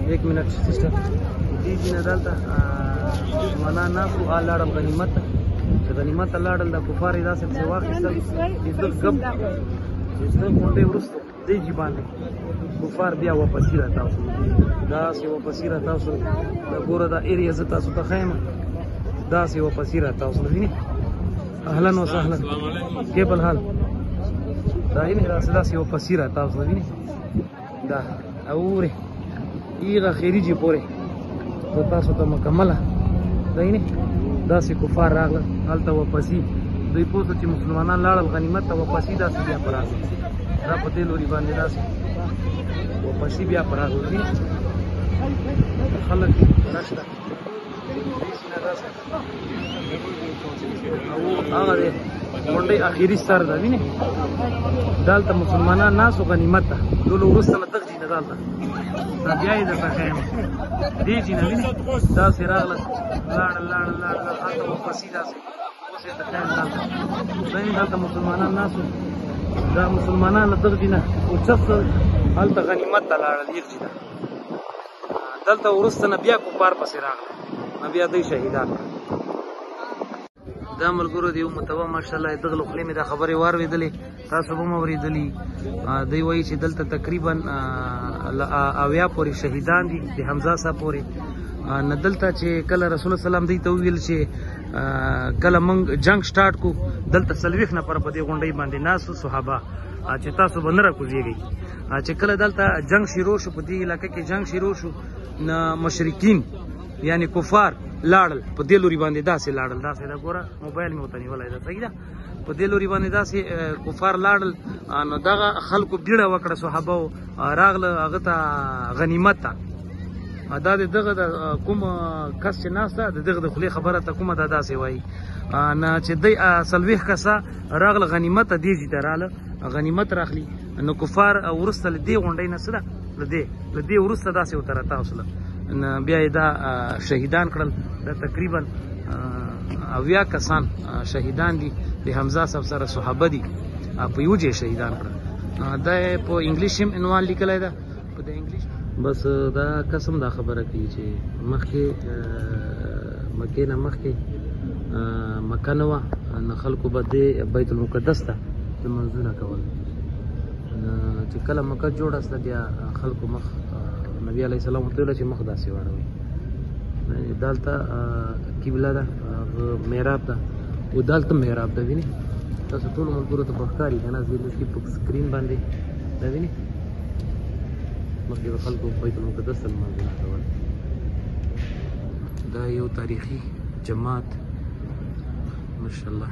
1 منټ سسټر دې ځینې دلته مسلمانان ناست وو لاړل غنیمت ته چې غنیمت ته لاړل د کفار یې داسې پسې واخیستل چې زه غونډې وروسته دې جي باندې کفار بیا واپسي راتاو شول داسې واپسي راتاو شول دا ګوره دا ایریا زه تاسو ته ښیم داسې واپسي راتاو شول وینې اهلا وسهلا کیف الحال دا یې داسې واپسي راتاو شول وینې دا اورې ایغه خیری جي پورې زه تاسو ته مکمله دا یې داسې کفار راغلل هلته واپسي دوی پوه شو چې مسلمانان لاړل غنیمت ته واپسي داسې بیا په راغلل دا په دې لوري باندې داسې واپسي بیا په راغلل خلک نشته هغه دی غونډۍ اخري سر ده وینې دلته مسلمانان ناست غنیمت ته ټولو وروسته نه دغ جینه دلته دا بیا یې درته ښیم دې جینه وینې داسې راغله لاړل هلته واپسي داسې اوس یې درته ښیم دلته دلته مسلمانان ناست دا مسلمانان له دغ جینه اوچت هلته غنیمت ته لاړل یک جینه دلته وروسته نه بیا کفار پسې راغله نو بیا دوی شهیدان کړل دا ملګرو دی متوا ماشاءالله دغه له خولې مې دا خبرې واورېدلې تاسو به هم اورېدلي دوی وایي چې دلته تقریبا 80 پورې شهیدان دي د حمزه صاحب پورې نه دلته چې کله رسول الله سلام دوی ته وویل چې کله موږ جنگ سٹارټ کو دلته 40 نفر په دې غونډۍ باندې ناست صحابه چې تاسو به نه راکوزېږئ چې کله دلته جنگ شروع شو په دې علاقه کې جنگ شروع شو نه مشرکین یعنی کفار لاړل په دې لوري باندې داسې لاړل داسې دا ګوره موبایل مې ورته نیولی ده صحیح ده په دې لوري باندې داسې کفار لاړل نو دغه خلکو بیړه وکړه صحابو راغله هغه ته غنیمت ته دا د دغه د کوم کس چې ناست ده د دغه د خولې خبره ته کومه ده داسې وایي نه چې دی 40 کسه راغله غنیمت ته دې ځي ته راغله غنیمت راخلي نو کفار وروسته له دې غونډۍ نه څه ده له دې وروسته داسې ورته راتاو شوله بیا یې دا شهیدان کړل. دا تقریبا 80 کسان شهیدان دي د حمزه صاحب سره صحابه دي په یو ځای شهیدان کړل. دا په انګلیش هم عنوان لیکلی ده په د انګلیش. بس دا قسم دا خبره کوي چې مخکې مکې نه مخکې مکه نه وه، نه خلکو به د بیت المقدس ته لمونځونه کول. چې کله مکه جوړه سوه بیا خلکو مخ نبي علیه السلام ورته ویله چې مخ داسې واړوئ. دلته قبله ده، محراب ده، و دلته محراب ده. وینئ تاسو ټولو ملګرو ته به ښکاري که نه، زه په سکرین باندې دا وینئ مخکې به خلکو بیت المقدس ته لمونځونه کول. دا یو تاریخي جماعت ماشاءالله.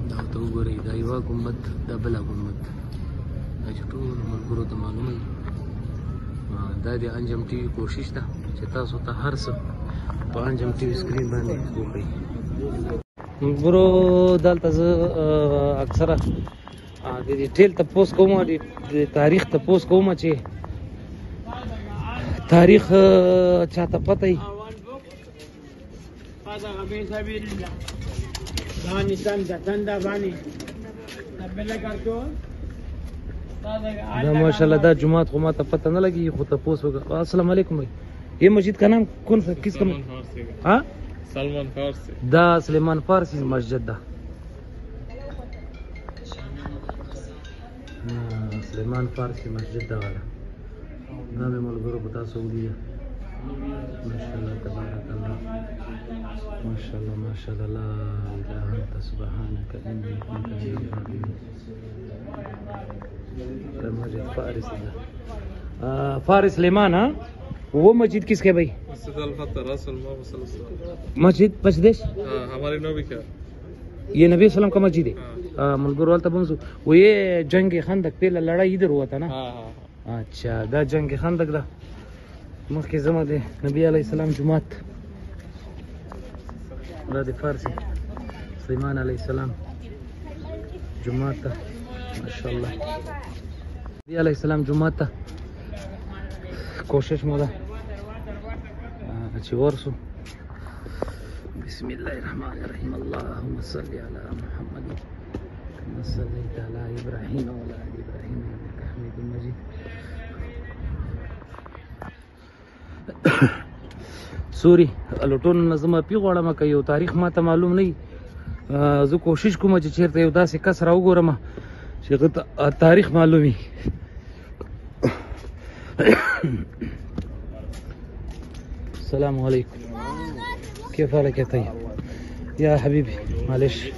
دا ته وګورئ، دا یوه ګمبد، دا بله ګمبد، دا چې ټولو ملګرو ته معلومه وي. دا د انجم ټي وي کوشش ده چې تاسو ته هر څه په انجم ټي وي سکرین باندې وښیي. ملګرو دلته زه اکثره د ډیټیل تپوس کوم، د تاریخ تپوس کوم چې تاریخ چاته پته وي. دا माशाल्लाह دا جماعت خو ماته پته نه لګي، خو تپوس وکړه. السلام علیکم بھائی، یہ مسجد کا نام کون سا کس کا؟ ہاں سلمان فارسی. دا سلیمان فارسی مسجد ده. سلیمان فارسی مسجد دغه ده. دا مې ملګرو په تاسو ولیده. ماشاءالله تبارک الله، ماشاءالله ماشاءالله، لا اله انت سبحانك انی كنت من الظالمین. دا مسجد فارس ده. فارس سلیمان. हाँ वो मस्जिद किसके भाई? मस्जिद पचदेश हमारे नबी का, ये नबी सलाम का मस्जिद है. मलगुर वाला तबंसु वो ये जंग खंदक पहला लड़ाई इधर हुआ था ना. अच्छा दा जंग खंदक दा मक्के जमा दे नबी अलैहि सलाम जुमात दा दे फारसी सुलेमान अलैहि सलाम जुमात माशाअल्लाह. नबी अलैहि सलाम जुमात कोशिश मोदा अच्छी वर्षो. बिस्मिल्लाहिर्रहमानिर्रहीम. अल्लाहुम्मा सल्ली अला मुहम्मद कमा सल्लैता अला इब्राहीम व अला आलि इब्राहीम इन्नका हमीदुम मजीद. سوري لټون نظم پی غواړم که یو تاریخ ماته معلوم نه وي، زه کوشش کوم چې چیرته یو داسې کس راوګورم چې هغه ته تاریخ معلوم وي. السلام عليكم، كيف حالك يا طيب؟ يا حبيبي معلش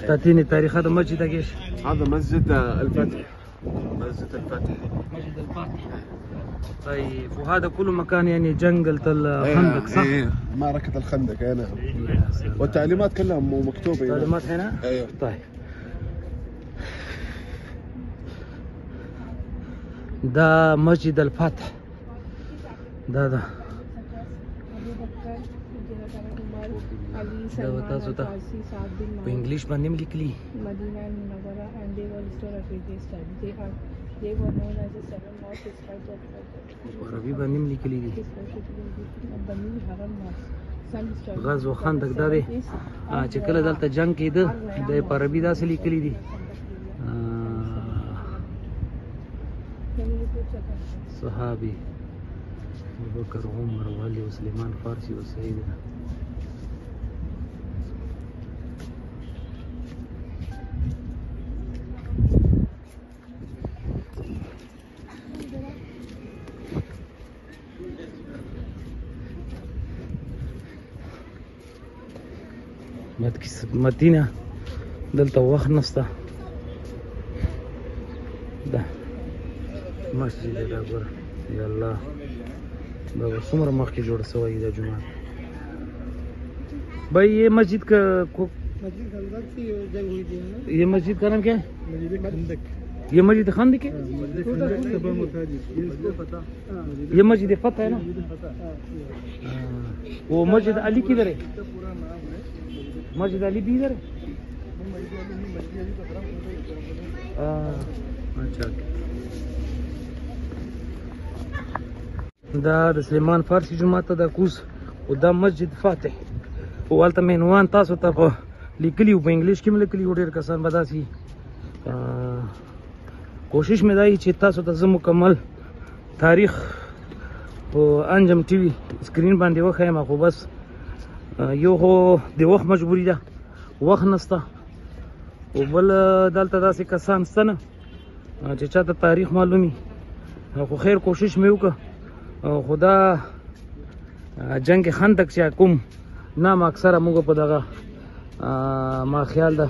تعطيني تاريخ هذا مسجد ايش؟ هذا مسجد الفتح. مسجد الفتح. مسجد الفتح. طيب وهذا كله مكان يعني جنجل الخندق صح؟ ايه معركة الخندق. اي نعم. والتعليمات كلها مكتوبة. تعليمات هنا؟ ايوه. طيب ده مسجد الفتح. ده دا تاسو ته په انګلیش باندې هم لیکلي. Medina Munawwara, and they were restored at various times. They were known as the seven mosques despite their په عربي باندې هم لیکلي دي. Bani Haram mosque. Some historians غزو خندق دا دی چې کله دلته جنگ کېده د په عربي داسې لیکلي دي. صحابي ابوبکر عمر وعلي وسليمان فارسي وسيدنا. مدینه دلته وخت نشته. ده مسجد دا ګوره یا الله دا څومره مخکې جوړ شوی دا جومات. भाई ये मस्जिद का ये मस्जिद का नाम क्या है? ये मस्जिद खंदक है. ये मस्जिद फतह है ना. वो मस्जिद अली किधर है? मस्जिद अली भी इधर है. اچھا دا د سلیمان فارسی جومات ته دا کوز او دا مسجد فاتح او هلته مې عنوان تاسو ته په لیکلي و په انګلیش کې مې لیکلي و ډېر کسان به داسې کوشش مې دا وي چې تاسو ته زه مکمل تاریخ په انجم ټي وي سکرین باندې وښیم خو بس یو خو د وخت مجبوري ده وخت نشته او بل دلته داسې کسان شته نه چې چاته تاریخ معلومي خو خیر کوشش مې وکړه خو دا جنگ خندق چې کوم نام اکثره موږ په دغه ما خیال ده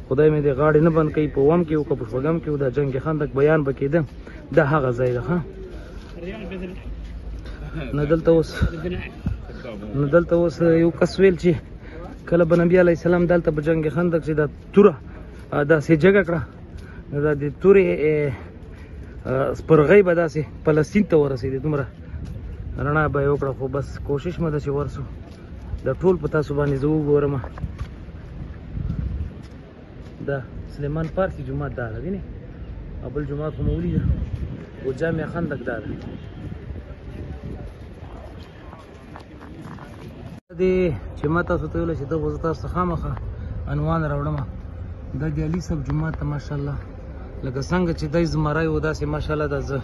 خدای مې د غاړې نه بند کوي په اووم کې او که په شپږم کې دا جنگ خندق بیان به کېده دا هغه ځای ده ښه نو دلته اوس یو کس ویل چې کله به نبي علیه السلام دلته په جنگ خندق چې دا توره داسې جګه کړه نو دا د تورې سپرغۍ به داسې فلسطین ته ورسېدې دومره رڼا به یې وکړه خو بس کوشش مې ده چې ورسو دا ټول په تاسو باندې زه وګورم دا سلیمان فارسی جومات دا ده وینې او بل جومات خو مې ولیده او جامع خندق دا ده دې چې ما تاسو ته ویله چې ته خو زه تاسو ته خامخا عنوان راوړم دا د علي صاحب جومات ته ماشاءالله لکه څنګه چې دی زمری و داسې ماشاءالله دا زه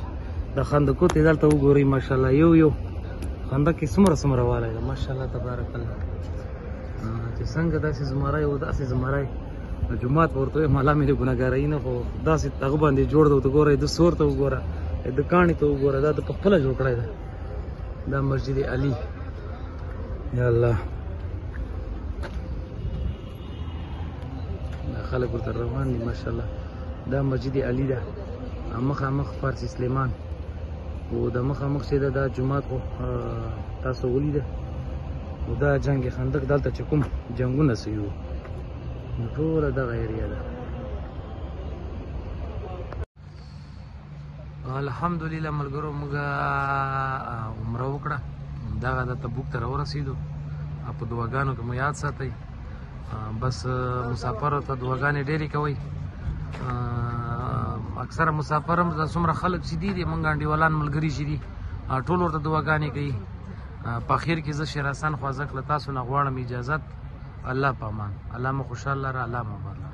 د خندقو ته دلته وګورئ ماشاءالله یو خندق کې څومره والی ده ماشاءالله تبارک الله چې څنګه داسې زمری و داسې زمری جومات ورته وایم الله مې د ګناهګارۍ نه خو داسې هغه باندې جوړ ده ورته ګوره د سور ته وګوره د کاڼي ته وګوره دا د په خپله جوړ کړی ده دا مسجد علي یا الله دا خلک ورته روان دي ماشاءالله دا مسجد علي ده مخامخ فارسی سلیمان او د مخامخ چې دا جومات خو تاسو ولیده او دا جنگ خندق دلته چې کوم جنګونه سوي وو نو ټوله دغه ایریا ده الحمدلله ملګرو موږ عمره وکړه دغه د تبوک ته راورسېدو په دعاګانو کې مو یاد ساتئ بس مسافرو ته دعاګانې ډېرې کوئ اکثره مسافر هم څومره خلک چې دي موږ انډیوالان ملګري چې دي ټول ورته دعاګانې کوي په اخر کې زه شیر حسن خوازک له تاسو نه غواړم اجازت الله په امان الله مو خوشحاله لره الله مو بارک